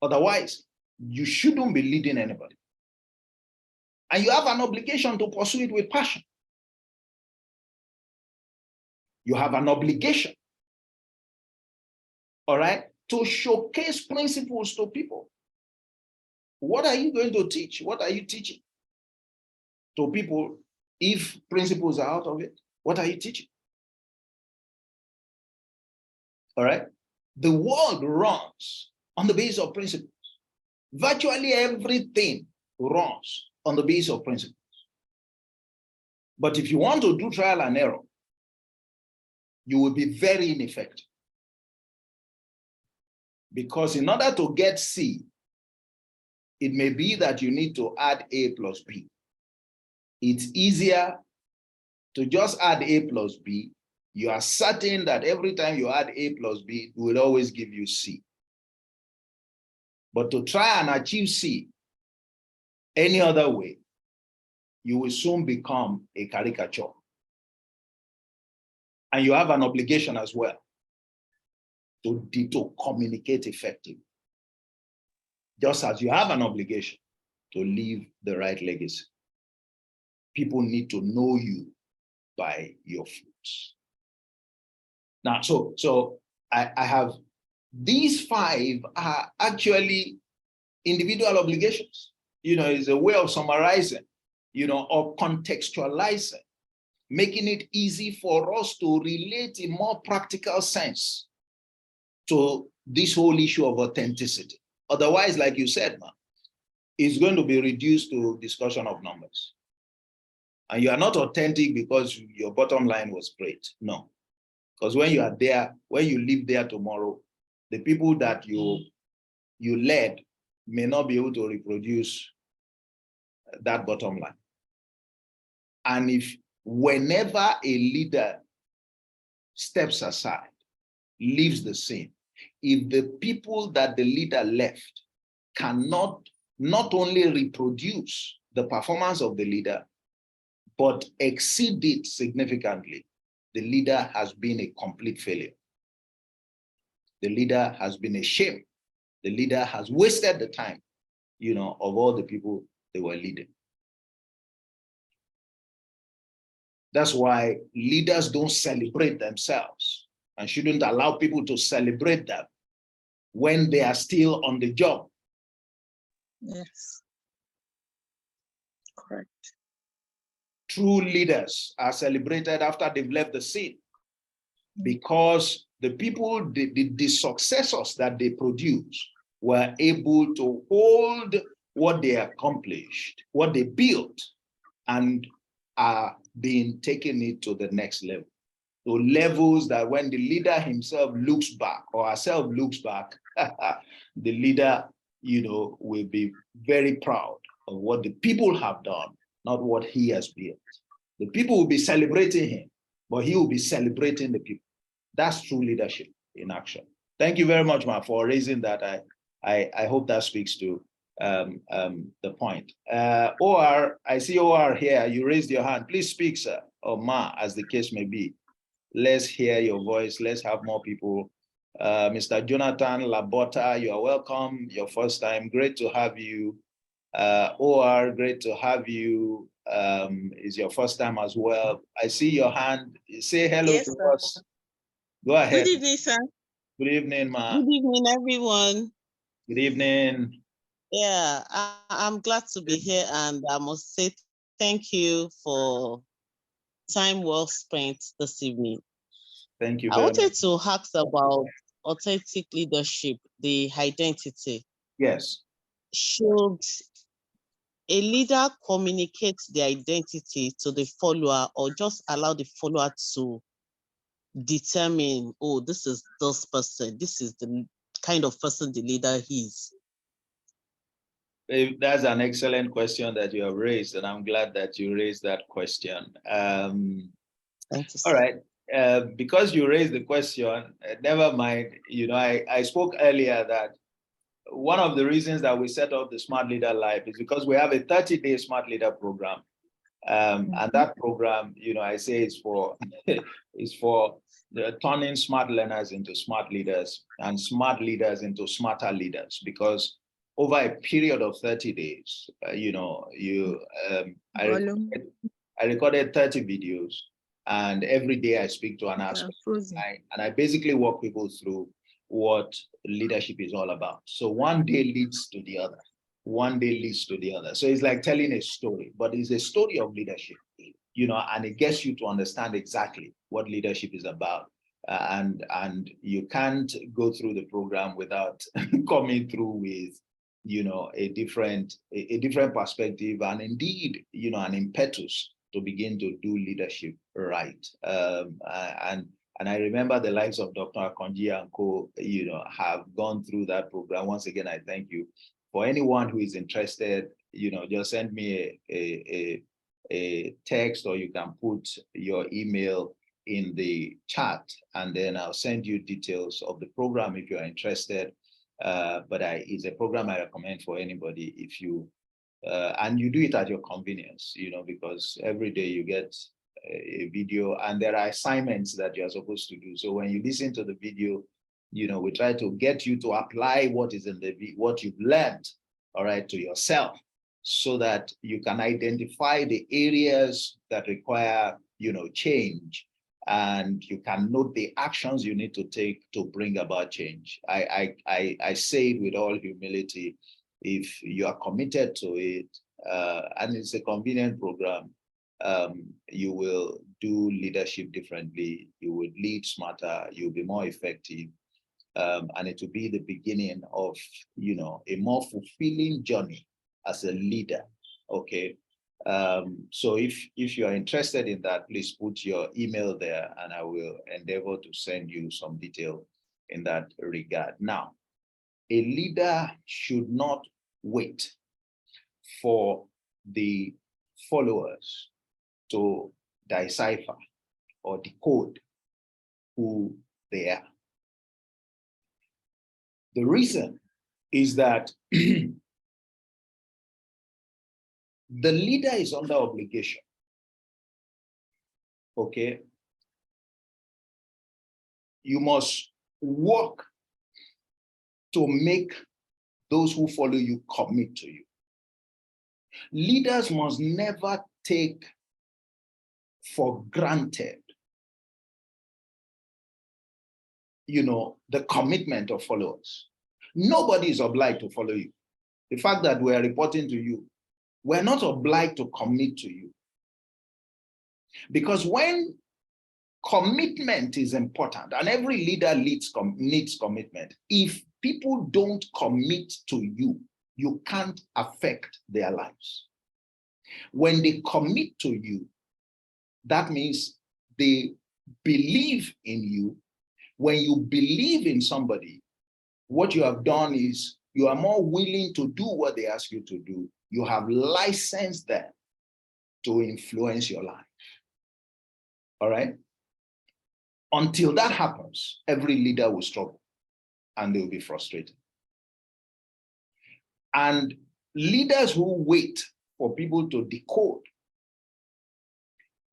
Otherwise, you shouldn't be leading anybody. And you have an obligation to pursue it with passion. You have an obligation, all right, to showcase principles to people. What are you going to teach? What are you teaching to people if principles are out of it? What are you teaching? All right. The world runs on the basis of principles. Virtually everything runs on the basis of principles. But if you want to do trial and error, you will be very ineffective. Because in order to get C, it may be that you need to add A plus B. It's easier to just add A plus B. You are certain that every time you add A plus B, it will always give you C. But to try and achieve C any other way, you will soon become a caricature. And you have an obligation as well to communicate effectively. Just as you have an obligation to leave the right legacy. People need to know you by your fruits. Now, so I have, these 5 are actually individual obligations. You know, it's a way of summarizing, you know, or contextualizing, making it easy for us to relate in more practical sense to this whole issue of authenticity. Otherwise, like you said, man, it's going to be reduced to discussion of numbers. And you are not authentic because your bottom line was great. No. Because when you are there, when you live there tomorrow, the people that you led may not be able to reproduce that bottom line. And if whenever a leader steps aside, leaves the scene, if the people that the leader left cannot not only reproduce the performance of the leader, but exceed it significantly, the leader has been a complete failure. The leader has been a shame. The leader has wasted the time, you know, of all the people they were leading. That's why leaders don't celebrate themselves and shouldn't allow people to celebrate them when they are still on the job. Yes. Correct. True leaders are celebrated after they've left the scene, because the people, the successors that they produce were able to hold what they accomplished, what they built, and are being taken it to the next level. To levels that when the leader himself looks back or herself looks back, the leader, you know, will be very proud of what the people have done, not what he has built. The people will be celebrating him, but he will be celebrating the people. That's true leadership in action. Thank you very much, Ma, for raising that. I hope that speaks to the point. OR, I see OR here. You raised your hand. Please speak, sir, or Ma, as the case may be. Let's hear your voice. Let's have more people. Mr. Jonathan Labota, you are welcome. Your first time. Great to have you. OR, great to have you. Is your first time as well. I see your hand. Say hello Yes, to sir. us. Go ahead. Good evening, sir. Good evening, Ma. Good evening, everyone. Good evening. Yeah, I'm glad to be here, and I must say thank you for time well spent this evening. Thank you I very wanted much. to ask about authentic leadership, the identity. Yes. Should a leader communicate the identity to the follower, or just allow the follower to determine, oh, this is this person, this is the kind of person the leader is? That's an excellent question that you have raised, and I'm glad that you raised that question. Thank you, All sir. right. Because you raised the question, never mind, you know, I spoke earlier that one of the reasons that we set up the Smart Leader Life is because we have a 30-day Smart Leader program. And that program, you know, I say it's for turning smart learners into smart leaders and smart leaders into smarter leaders, because over a period of 30 days, you know, I recorded 30 videos, And every day I speak to an aspect, and I basically walk people through what leadership is all about. So one day leads to the other. One day leads to the other. So it's like telling a story, but it's a story of leadership, you know, and it gets you to understand exactly what leadership is about. And you can't go through the program without coming through with, you know, a different perspective, and indeed, you know, an impetus to begin to do leadership right. And I remember the likes of Dr. Akonji and co, you know, have gone through that program. Once again, I thank you. For anyone who is interested, you know, just send me a text, or you can put your email in the chat, and then I'll send you details of the program if you're interested. But it's a program I recommend for anybody if you, and you do it at your convenience, you know, because every day you get a video and there are assignments that you're supposed to do. So when you listen to the video, you know, we try to get you to apply what is in what you've learned, all right, to yourself, so that you can identify the areas that require, you know, change, and you can note the actions you need to take to bring about change. I say it with all humility. If you are committed to it, and it's a convenient program, you will do leadership differently. You will lead smarter. You'll be more effective. And it will be the beginning of, you know, a more fulfilling journey as a leader. Okay. So if you are interested in that, please put your email there, and I will endeavor to send you some detail in that regard. Now, a leader should not wait for the followers to decipher or decode who they are. The reason is that the leader is under obligation. Okay. You must work to make those who follow you commit to you. Leaders must never take for granted, you know, the commitment of followers. Nobody is obliged to follow you. The fact that we are reporting to you, we're not obliged to commit to you. Because when commitment is important, and every leader needs commitment, if people don't commit to you, you can't affect their lives. When they commit to you, that means they believe in you. When you believe in somebody, what you have done is you are more willing to do what they ask you to do. You have licensed them to influence your life. All right? Until that happens, every leader will struggle and they will be frustrated. And leaders who wait for people to decode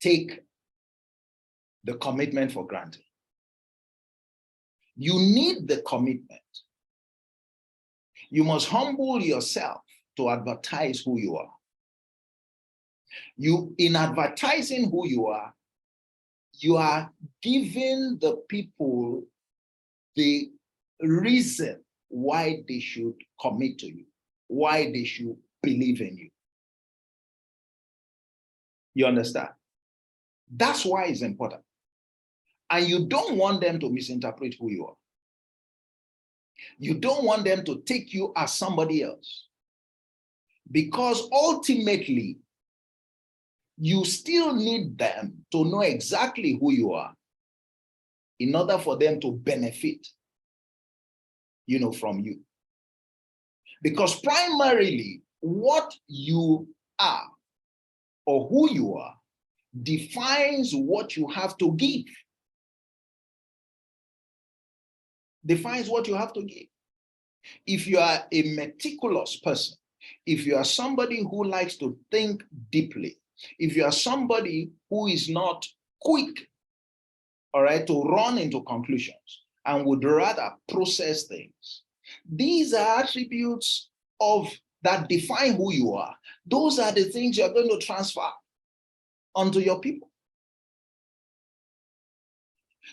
take the commitment for granted. You need the commitment. You must humble yourself to advertise who you are. In advertising who you are giving the people the reason why they should commit to you, why they should believe in you. You understand? That's why it's important. And you don't want them to misinterpret who you are. You don't want them to take you as somebody else. Because ultimately, you still need them to know exactly who you are in order for them to benefit, you know, from you. Because primarily, what you are or who you are defines what you have to give. Defines what you have to give. If you are a meticulous person, if you are somebody who likes to think deeply, if you are somebody who is not quick, all right, to run into conclusions and would rather process things, these are attributes that define who you are. Those are the things you're going to transfer onto your people.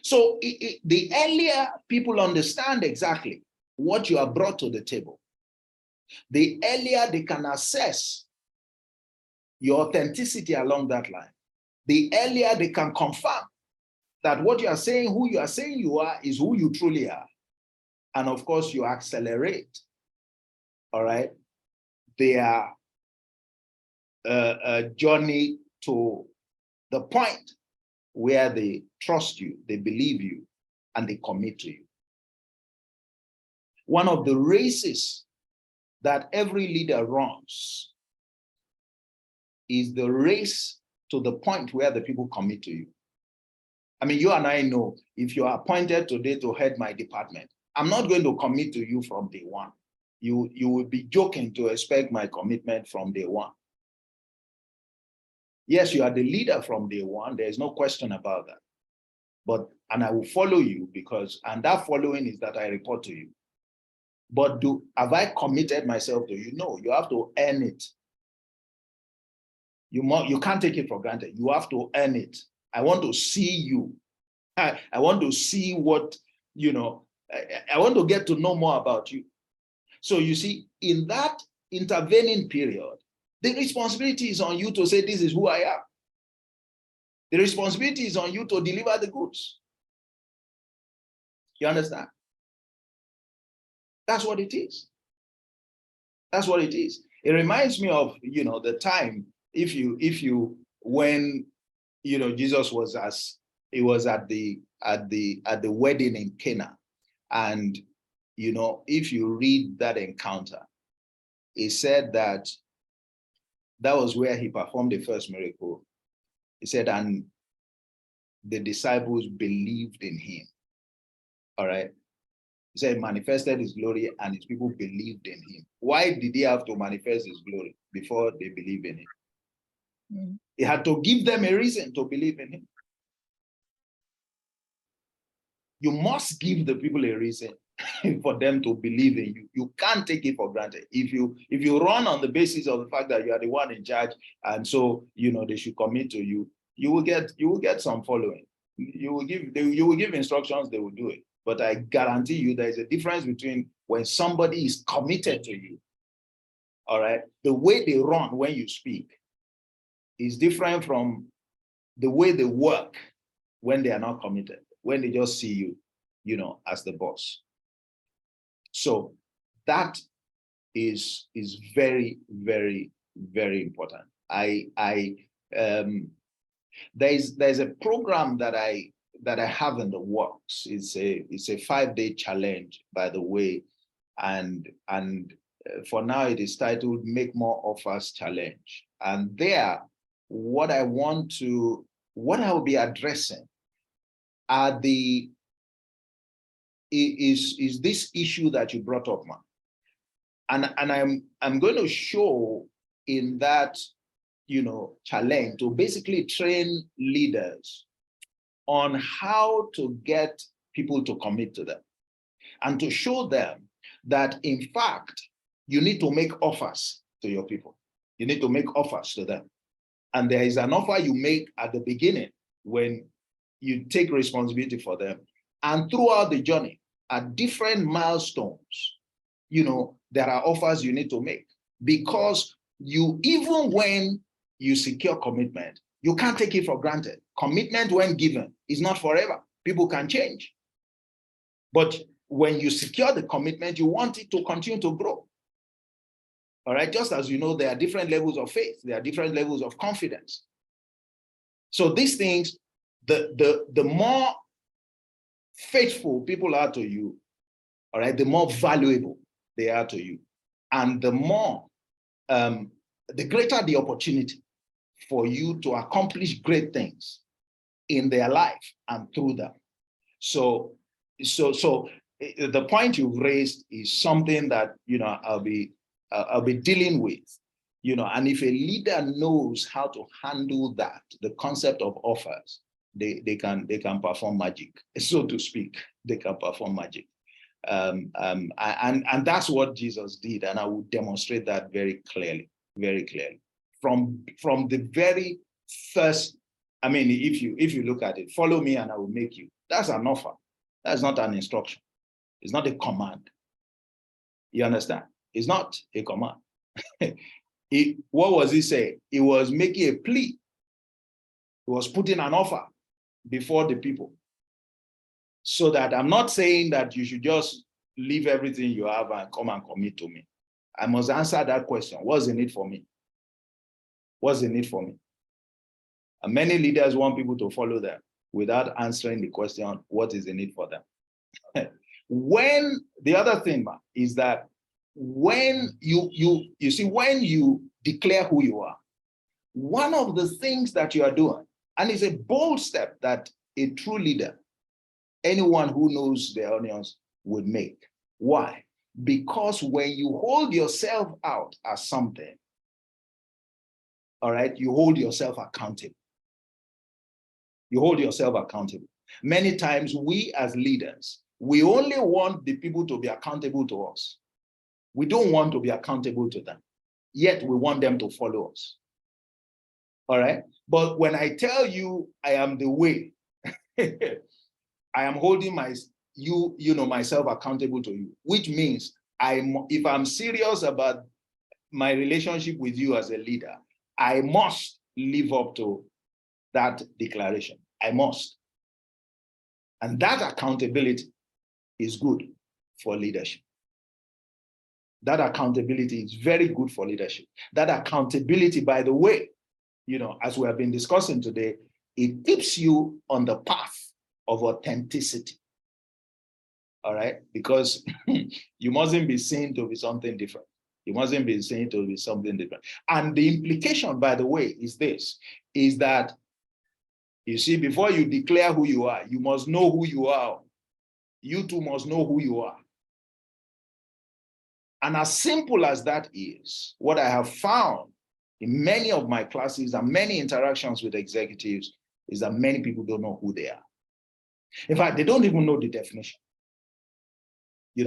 So the earlier people understand exactly what you have brought to the table, the earlier they can assess your authenticity along that line, the earlier they can confirm that what you are saying, who you are saying you are, is who you truly are. And of course, you accelerate, all right, their journey to the point where they trust you, they believe you, and they commit to you. One of the races that every leader runs is the race to the point where the people commit to you. I mean, you and I know if you are appointed today to head my department, I'm not going to commit to you from day one. You will be joking to expect my commitment from day one. Yes, you are the leader from day one. There's no question about that. And I will follow you because, and that following is that I report to you. But have I committed myself to you? No, you have to earn it. You can't take it for granted. You have to earn it. I want to see you. I want to see what, I want to get to know more about you. So you see, in that intervening period, the responsibility is on you to say, this is who I am. The responsibility is on you to deliver the goods. You understand? That's what it is. That's what it is. It reminds me of, the time when, Jesus was at the wedding in Cana. And, if you read that encounter, it said that was where he performed the first miracle. He said, and the disciples believed in him. All right. He said, manifested his glory and his people believed in him. Why did he have to manifest his glory before they believed in him? Mm. He had to give them a reason to believe in him. You must give the people a reason for them to believe in you. You can't take it for granted. If you run on the basis of the fact that you are the one in charge, and so they should commit to you, you will get some following. You will give instructions, they will do it. But I guarantee you there is a difference between when somebody is committed to you, all right? The way they run when you speak is different from the way they work when they are not committed, when they just see you, as the boss. So that is very, very, very important. There's a program that I have in the works. It's a 5-day challenge, by the way, and for now it is titled Make More Offers Challenge. And there, what I will be addressing is this issue that you brought up, man. And I'm going to show in that challenge to basically train leaders on how to get people to commit to them and to show them that, in fact, you need to make offers to your people. You need to make offers to them. And there is an offer you make at the beginning when you take responsibility for them. And throughout the journey, at different milestones, there are offers you need to make, because even when you secure commitment, you can't take it for granted. Commitment, when given, is not forever. People can change. But when you secure the commitment, you want it to continue to grow. All right, just as there are different levels of faith, there are different levels of confidence. So these things, the more faithful people are to you, all right, the more valuable they are to you. And the more, the greater the opportunity for you to accomplish great things in their life and through them. So the point you've raised is something that, I'll be dealing with, and if a leader knows how to handle that, the concept of offers, they can perform magic, so to speak. They can perform magic. And that's what Jesus did. And I will demonstrate that very clearly, very clearly. From the very first I mean, if you look at it, follow me and I will make you. That's an offer. That's not an instruction. It's not a command. You understand? It's not a command. What was he saying? He was making a plea. He was putting an offer before the people. So that I'm not saying that you should just leave everything you have and come and commit to me. I must answer that question. What's in it for me? What's in it for me? And many leaders want people to follow them without answering the question, what is in it for them? When the other thing is that when you see, when you declare who you are, one of the things that you are doing, and it's a bold step that a true leader, anyone who knows their onions, would make. Why? Because when you hold yourself out as something, all right, you hold yourself accountable. You hold yourself accountable. Many times we as leaders, we only want the people to be accountable to us. We don't want to be accountable to them, yet we want them to follow us. All right. But when I tell you I am the way, I am holding myself accountable to you, which means if I'm serious about my relationship with you as a leader, I must live up to that declaration. I must. And that accountability is good for leadership. That accountability is very good for leadership. That accountability, by the way, as we have been discussing today, it keeps you on the path of authenticity. All right? Because you mustn't be seen to be something different. You mustn't be seen to be something different. And the implication, by the way, is this, is that, you see, before you declare who you are, you must know who you are. You too must know who you are. And as simple as that is, what I have found in many of my classes and many interactions with executives is that many people don't know who they are. In fact, they don't even know the definition,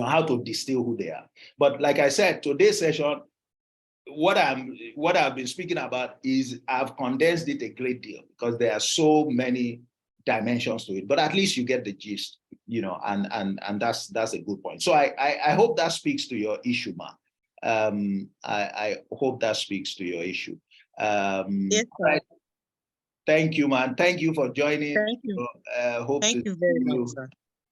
how to distill who they are. But like I said, today's session, what I've been speaking about is I've condensed it a great deal because there are so many dimensions to it, but at least you get the gist, and that's a good point. So I hope that speaks to your issue, Ma. I hope that speaks to your issue. Yes, right. Thank you, man. Thank you for joining. Thank you. Thank you very much, sir.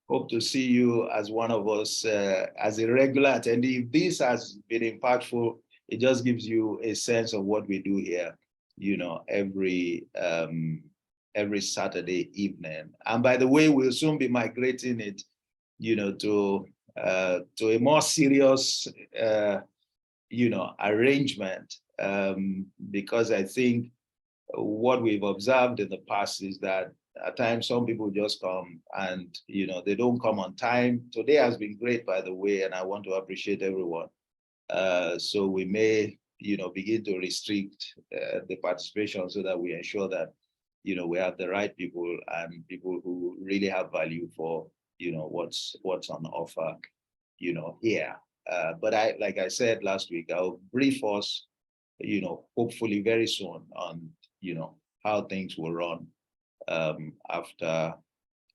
Hope to see you as one of us, as a regular attendee. If this has been impactful, it just gives you a sense of what we do here, every Saturday evening. And by the way, we'll soon be migrating it, to a more serious, arrangement, because I think what we've observed in the past is that at times some people just come and, they don't come on time. Today has been great, by the way, and I want to appreciate everyone. So we may, begin to restrict the participation so that we ensure that, we have the right people and people who really have value for, what's on offer, here. But like I said last week, I'll brief us, hopefully very soon on, how things will run after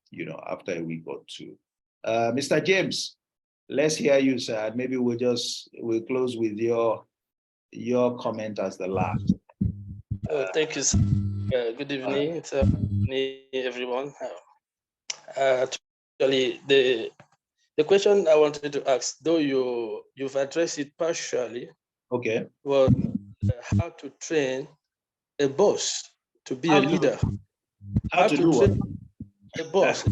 a week or two. Mr. James, let's hear you, sir. Maybe we'll close with your comment as the last. Thank you, sir. Good evening, everyone. Actually, the question I wanted to ask, though you've addressed it partially, okay, was how to train a boss to be a leader. How to do train a boss.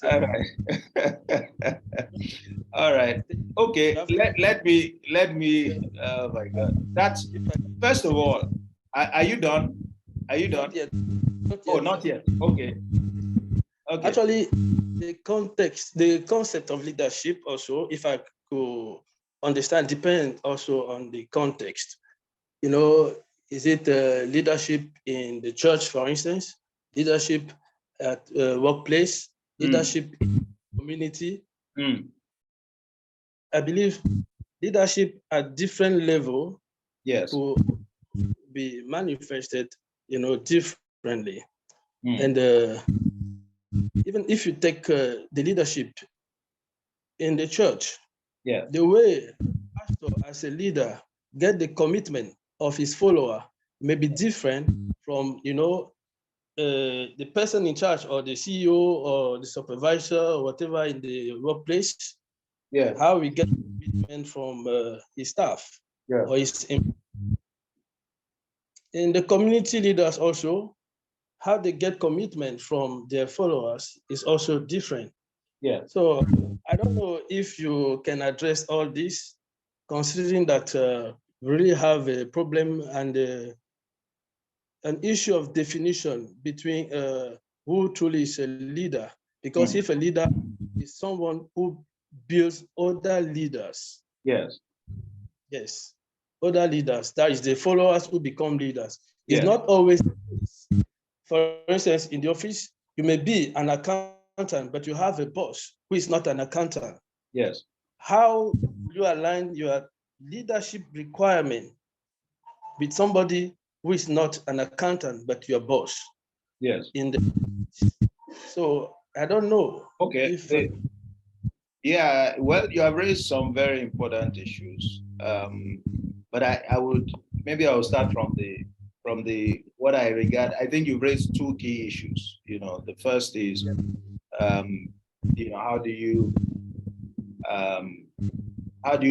All right. All right. Okay. Let me. Oh my God. That's first of all. Are you done? Are you done? Not yet. Oh, not yet. Okay. Okay. Actually, the concept of leadership also, if I could understand, depends also on the context. Is it leadership in the church, for instance, leadership at workplace, leadership in community? I believe leadership at different level yes, will be manifested, differently. Mm. And even if you take the leadership in the church, Yeah. the way pastor as a leader get the commitment of his follower may be different from, the person in charge or the CEO or the supervisor or whatever in the workplace. Yeah. How we get commitment from his staff or his. In the community leaders also, how they get commitment from their followers is also different. Yeah. So I don't know if you can address all this, considering that we really have a problem and an issue of definition between who truly is a leader. Because if a leader is someone who builds other leaders. Yes. Yes, other leaders, that is the followers who become leaders. It's Yeah. not always, for instance, in the office, you may be an accountant, but you have a boss who is not an accountant. Yes. How you align your leadership requirement with somebody who is not an accountant, but your boss? Yes. So I don't know. Okay. If, yeah, well, you have raised some very important issues. But I would maybe I will start from the what I regard. I think you've raised two key issues. The first is how do you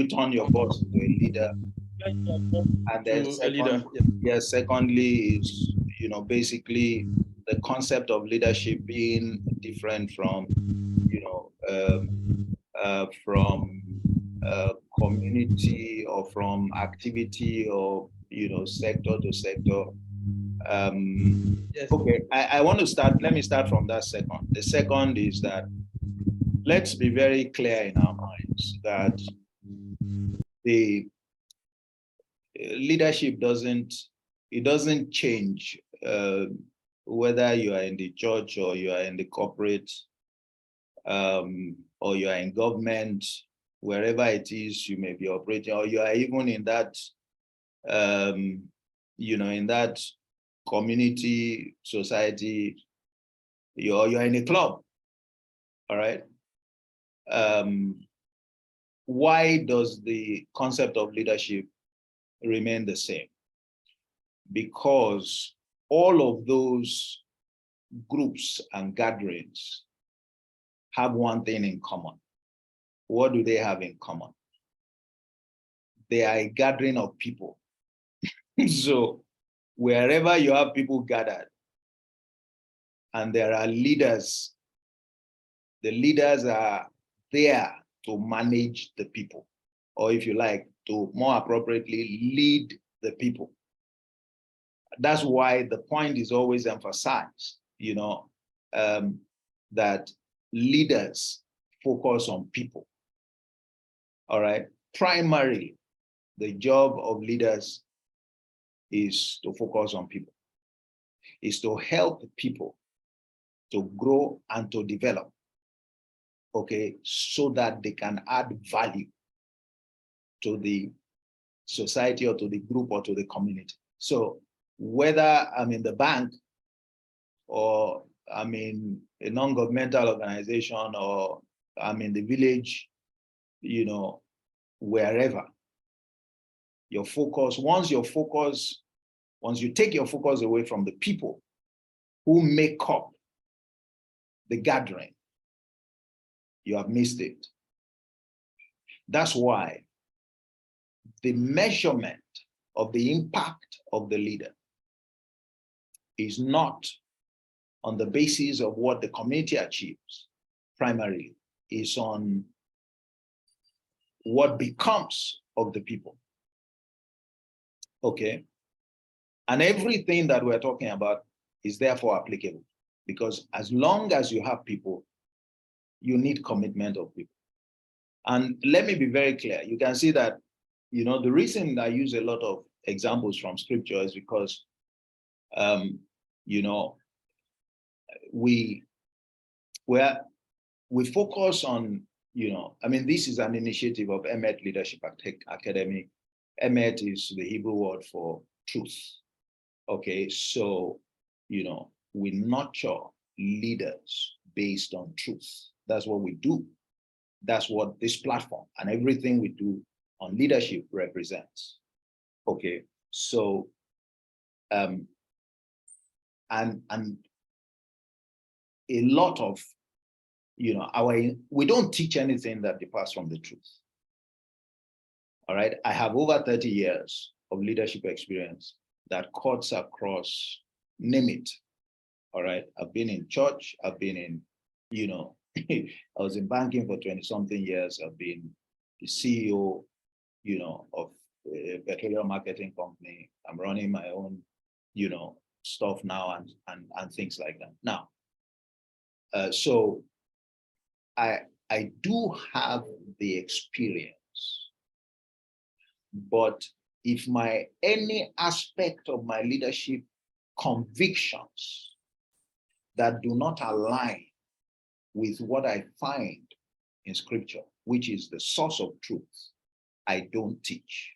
turn your boss into a leader? And then secondly is basically the concept of leadership being different from community or from activity or sector to sector. Okay, I want to start. Let me start from that second. The second is that let's be very clear in our minds that the leadership doesn't change whether you are in the church or you are in the corporate or you are in government, wherever it is you may be operating, or you are even in that in that community, society, you're in a club. All right. Why does the concept of leadership remain the same? Because all of those groups and gatherings have one thing in common. What do they have in common? They are a gathering of people. So wherever you have people gathered and there are leaders, the leaders are there to manage the people, or if you like, to more appropriately lead the people. That's why the point is always emphasized, that leaders focus on people. All right. Primarily, the job of leaders is to focus on people, is to help people to grow and to develop, okay, so that they can add value to the society or to the group or to the community. So whether I'm in the bank or I'm in a non-governmental organization or I'm in the village, wherever, your focus, once you take your focus away from the people who make up the gathering, you have missed it. That's why the measurement of the impact of the leader is not on the basis of what the community achieves, primarily, is on what becomes of the people. Okay? And everything that we're talking about is therefore applicable, because as long as you have people, you need commitment of people. And let me be very clear. You can see that, the reason I use a lot of examples from scripture is because, we focus on, this is an initiative of Emet Leadership Academy. Emet is the Hebrew word for truth. Okay, so, we nurture leaders based on truth. That's what we do. That's what this platform and everything we do on leadership represents. Okay, so, and a lot of, we don't teach anything that departs from the truth. All right, I have over 30 years of leadership experience that cuts across, name it. All right, I've been in church, I've been in, I was in banking for 20 something years. I've been the CEO, of a petroleum marketing company. I'm running my own, stuff now and things like that. Now, so I do have the experience, but if any aspect of my leadership convictions that do not align with what I find in scripture, which is the source of truth, I don't teach.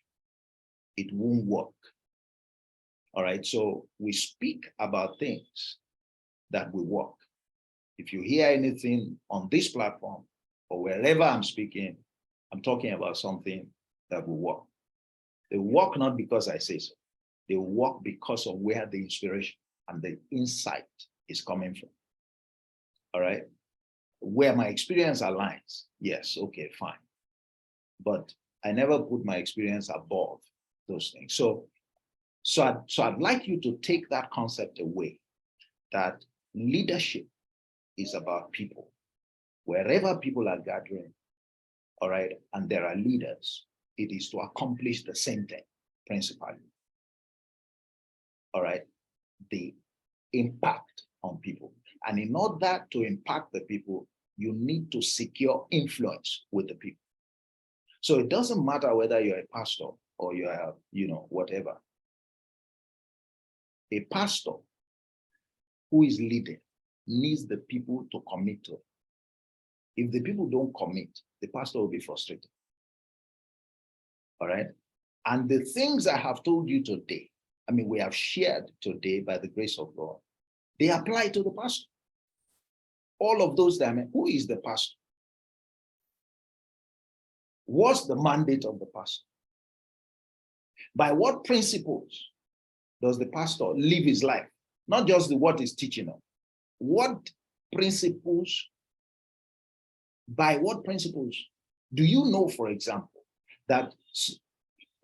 It won't work. All right, so we speak about things that will work. If you hear anything on this platform or wherever I'm speaking, I'm talking about something that will work. They work not because I say so. They work because of where the inspiration and the insight is coming from. All right. Where my experience aligns, yes, okay, fine. But I never put my experience above those things. So I'd like you to take that concept away, that leadership is about people. Wherever people are gathering, all right, and there are leaders, it is to accomplish the same thing, principally. All right, the impact on people. And in order to impact the people, you need to secure influence with the people. So it doesn't matter whether you're a pastor or you are, whatever. A pastor who is leading needs the people to commit to it. If the people don't commit, the pastor will be frustrated. All right. And the things I have told you today, we have shared today by the grace of God, they apply to the pastor. All of those who is the pastor? What's the mandate of the pastor? By what principles does the pastor live his life? Not just what he's teaching on. What principles, by what principles do you know, for example, that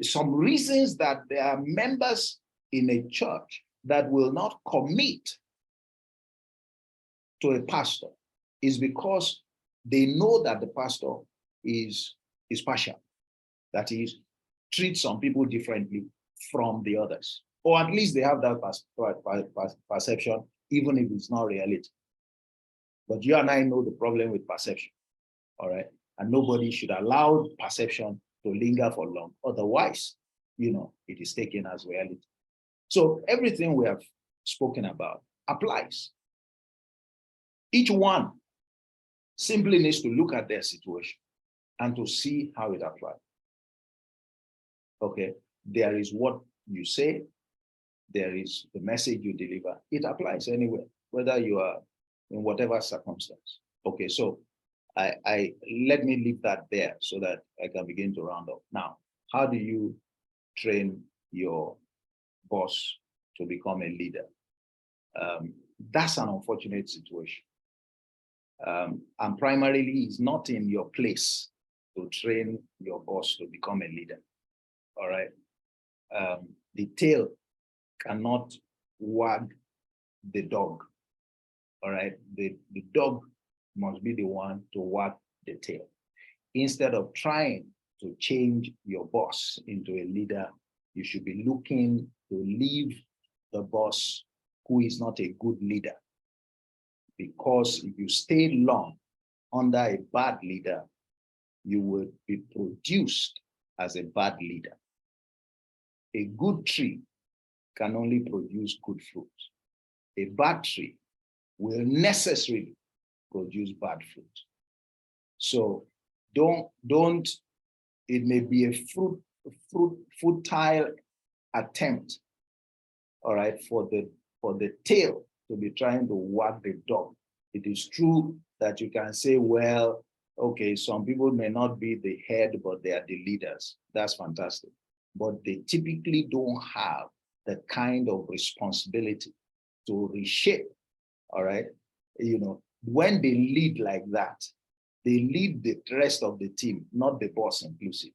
some reasons that there are members in a church that will not commit to a pastor is because they know that the pastor is partial, that is, treats some people differently from the others, or at least they have that perception, even if it's not reality. But you and I know the problem with perception, all right? And nobody should allow perception to linger for long. Otherwise, it is taken as reality. So everything we have spoken about applies. Each one simply needs to look at their situation and to see how it applies. Okay, there is what you say, there is the message you deliver. It applies anywhere, whether you are in whatever circumstance. Okay, so I let me leave that there so that I can begin to round up. Now, how do you train your boss to become a leader? That's an unfortunate situation. And primarily, it's not in your place to train your boss to become a leader. All right. The tail cannot wag the dog. All right. The dog must be the one to wag the tail. Instead of trying to change your boss into a leader, you should be looking to leave the boss who is not a good leader. Because if you stay long under a bad leader, you will be produced as a bad leader. A good tree can only produce good fruit. A bad tree will necessarily produce bad fruit. So don't, it may be a futile attempt, all right, for the tail to be trying to wag the dog. It is true that you can say, well, okay, some people may not be the head, but they are the leaders. That's fantastic. But they typically don't have the kind of responsibility to reshape, all right? You know, when they lead like that, they lead the rest of the team, not the boss inclusive.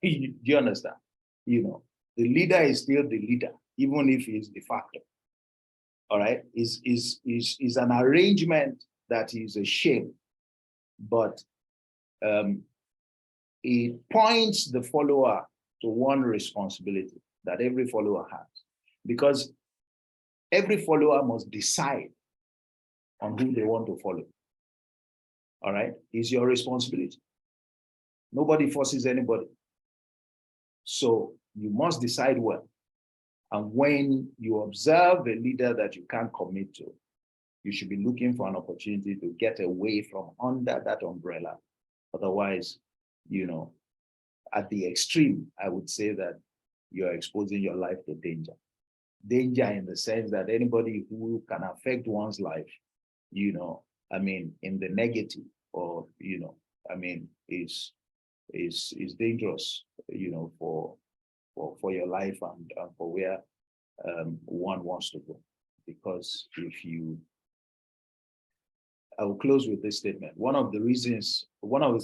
Do you understand? You know, the leader is still the leader, even if he's de facto. All right, is an arrangement that is a shame, but it points the follower to one responsibility that every follower has, because every follower must decide on who they want to follow. All right, it's your responsibility. Nobody forces anybody. So you must decide well. And when you observe a leader that you can't commit to, you should be looking for an opportunity to get away from under that umbrella. Otherwise, you know, at the extreme, I would say that you're exposing your life to danger. Danger in the sense that anybody who can affect one's life, you know, I mean, in the negative, or, you know, I mean, is dangerous, you know, for your life and for where one wants to go. Because if you, I will close with this statement. One of the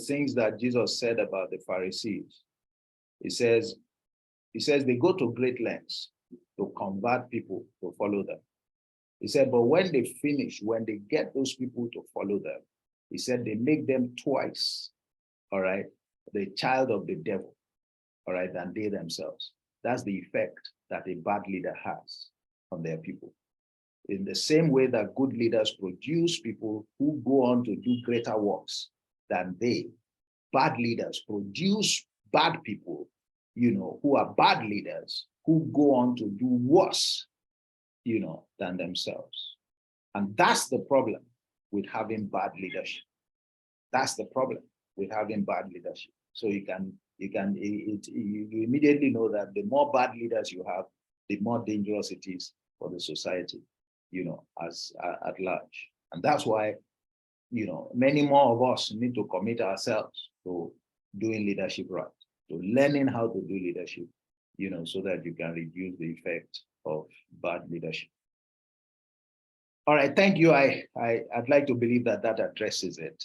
things that Jesus said about the Pharisees, he says they go to great lengths to convert people to follow them. He said, but when they finish, when they get those people to follow them, he said they make them twice, all right, the child of the devil, all right, than they themselves. That's the effect that a bad leader has on their people. In the same way that good leaders produce people who go on to do greater works than they, bad leaders produce bad people, you know, who are bad leaders, who go on to do worse, you know, than themselves. And that's the problem with having bad leadership. That's the problem with having bad leadership. So you immediately know that the more bad leaders you have, the more dangerous it is for the society, you know, at large. And that's why, you know, many more of us need to commit ourselves to doing leadership right, to learning how to do leadership, you know, so that you can reduce the effect of bad leadership. All right, thank you. I'd like to believe that addresses it.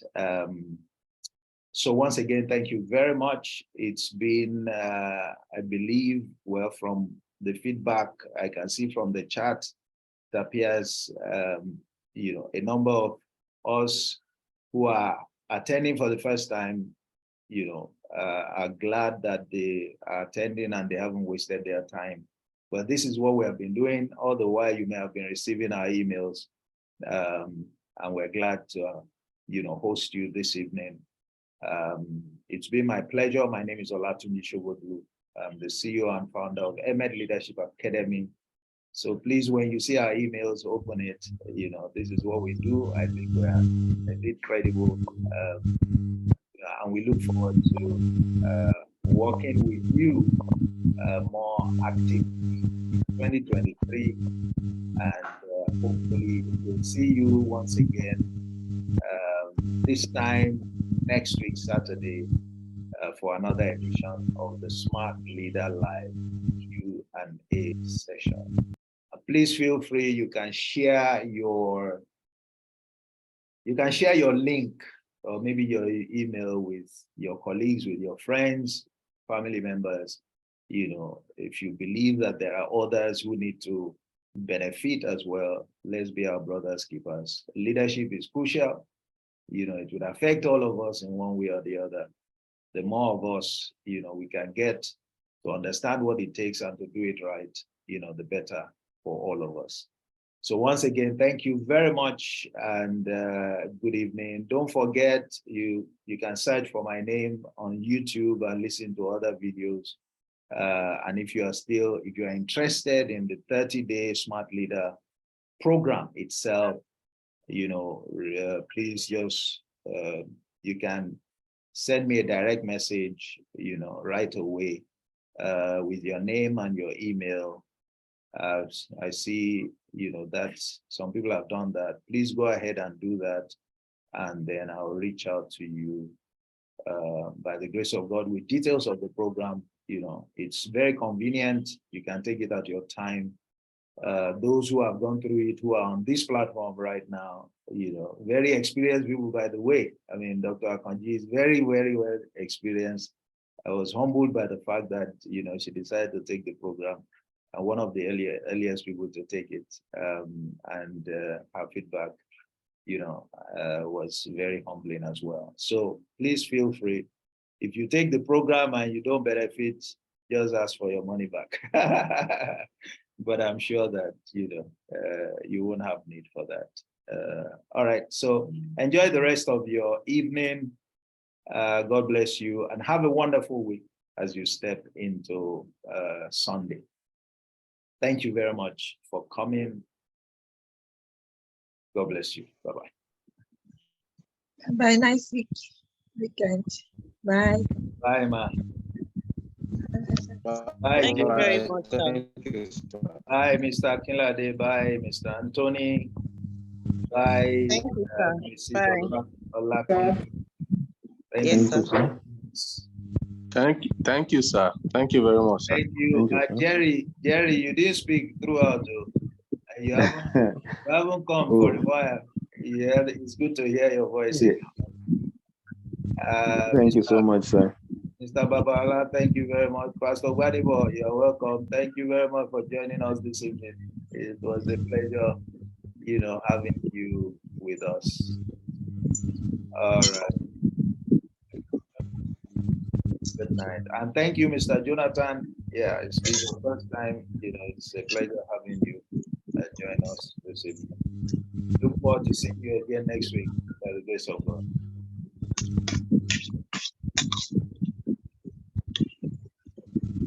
So once again, thank you very much. It's been, I believe, well, from the feedback I can see from the chat, it appears, you know, a number of us who are attending for the first time, you know, are glad that they are attending and they haven't wasted their time. But this is what we have been doing. All the while, you may have been receiving our emails, and we're glad to, you know, host you this evening. It's been my pleasure. My name is Olatunji Shobodu. I'm the CEO and founder of Emed Leadership Academy. So please, when you see our emails, open it. You know, this is what we do. I think we are a bit credible, and we look forward to working with you more actively in 2023, and hopefully we'll see you once again this time next week, Saturday, for another edition of the Smart Leader Live Q&A session. Please feel free. You can share your link or maybe your email with your colleagues, with your friends, family members. You know, if you believe that there are others who need to benefit as well, let's be our brothers keepers. Leadership is crucial. You know, it would affect all of us in one way or the other. The more of us, you know, we can get to understand what it takes and to do it right, you know, the better for all of us. So once again, thank you very much, and good evening. Don't forget, you can search for my name on YouTube and listen to other videos. And if you are interested in the 30-day Smart Leader program itself, you know, please just, you can send me a direct message, you know, right away with your name and your email. I see, that some people have done that. Please go ahead and do that. And then I'll reach out to you by the grace of God with details of the program. It's very convenient. You can take it at your time. Those who have gone through it, who are on this platform right now, very experienced people, by the way. I mean, Dr. Akanji is very, very well experienced. I was humbled by the fact that, she decided to take the program, and one of the earliest people to take it, and her feedback, was very humbling as well. So please feel free. If you take the program and you don't benefit, just ask for your money back. But I'm sure that, you won't have need for that. All right, so enjoy the rest of your evening. God bless you, and have a wonderful week as you step into Sunday. Thank you very much for coming. God bless you. Bye-bye. Bye. Nice weekend. Bye. Bye, ma. Bye. Thank you very much, sir. Thank you, sir. Bye, Mr. Akinlade. Bye, Mr. Anthony. Bye. Thank you, sir. Mrs. Bye. Olakun. Thank Yes, you. sir. Thank you, sir. Thank you very much, sir. Thank you. Thank you, Jerry, you didn't speak throughout. You haven't come for a while. Yeah, it's good to hear your voice. Yeah. Thank you so much, sir. Mr. Babala, thank you very much. Pastor Gbadibo, you're welcome. Thank you very much for joining us this evening. It was a pleasure, having you with us. All right. Good night. And thank you, Mr. Jonathan. Yeah, it's been your first time. It's a pleasure having you join us this evening. Look forward to seeing you again next week by the grace of God.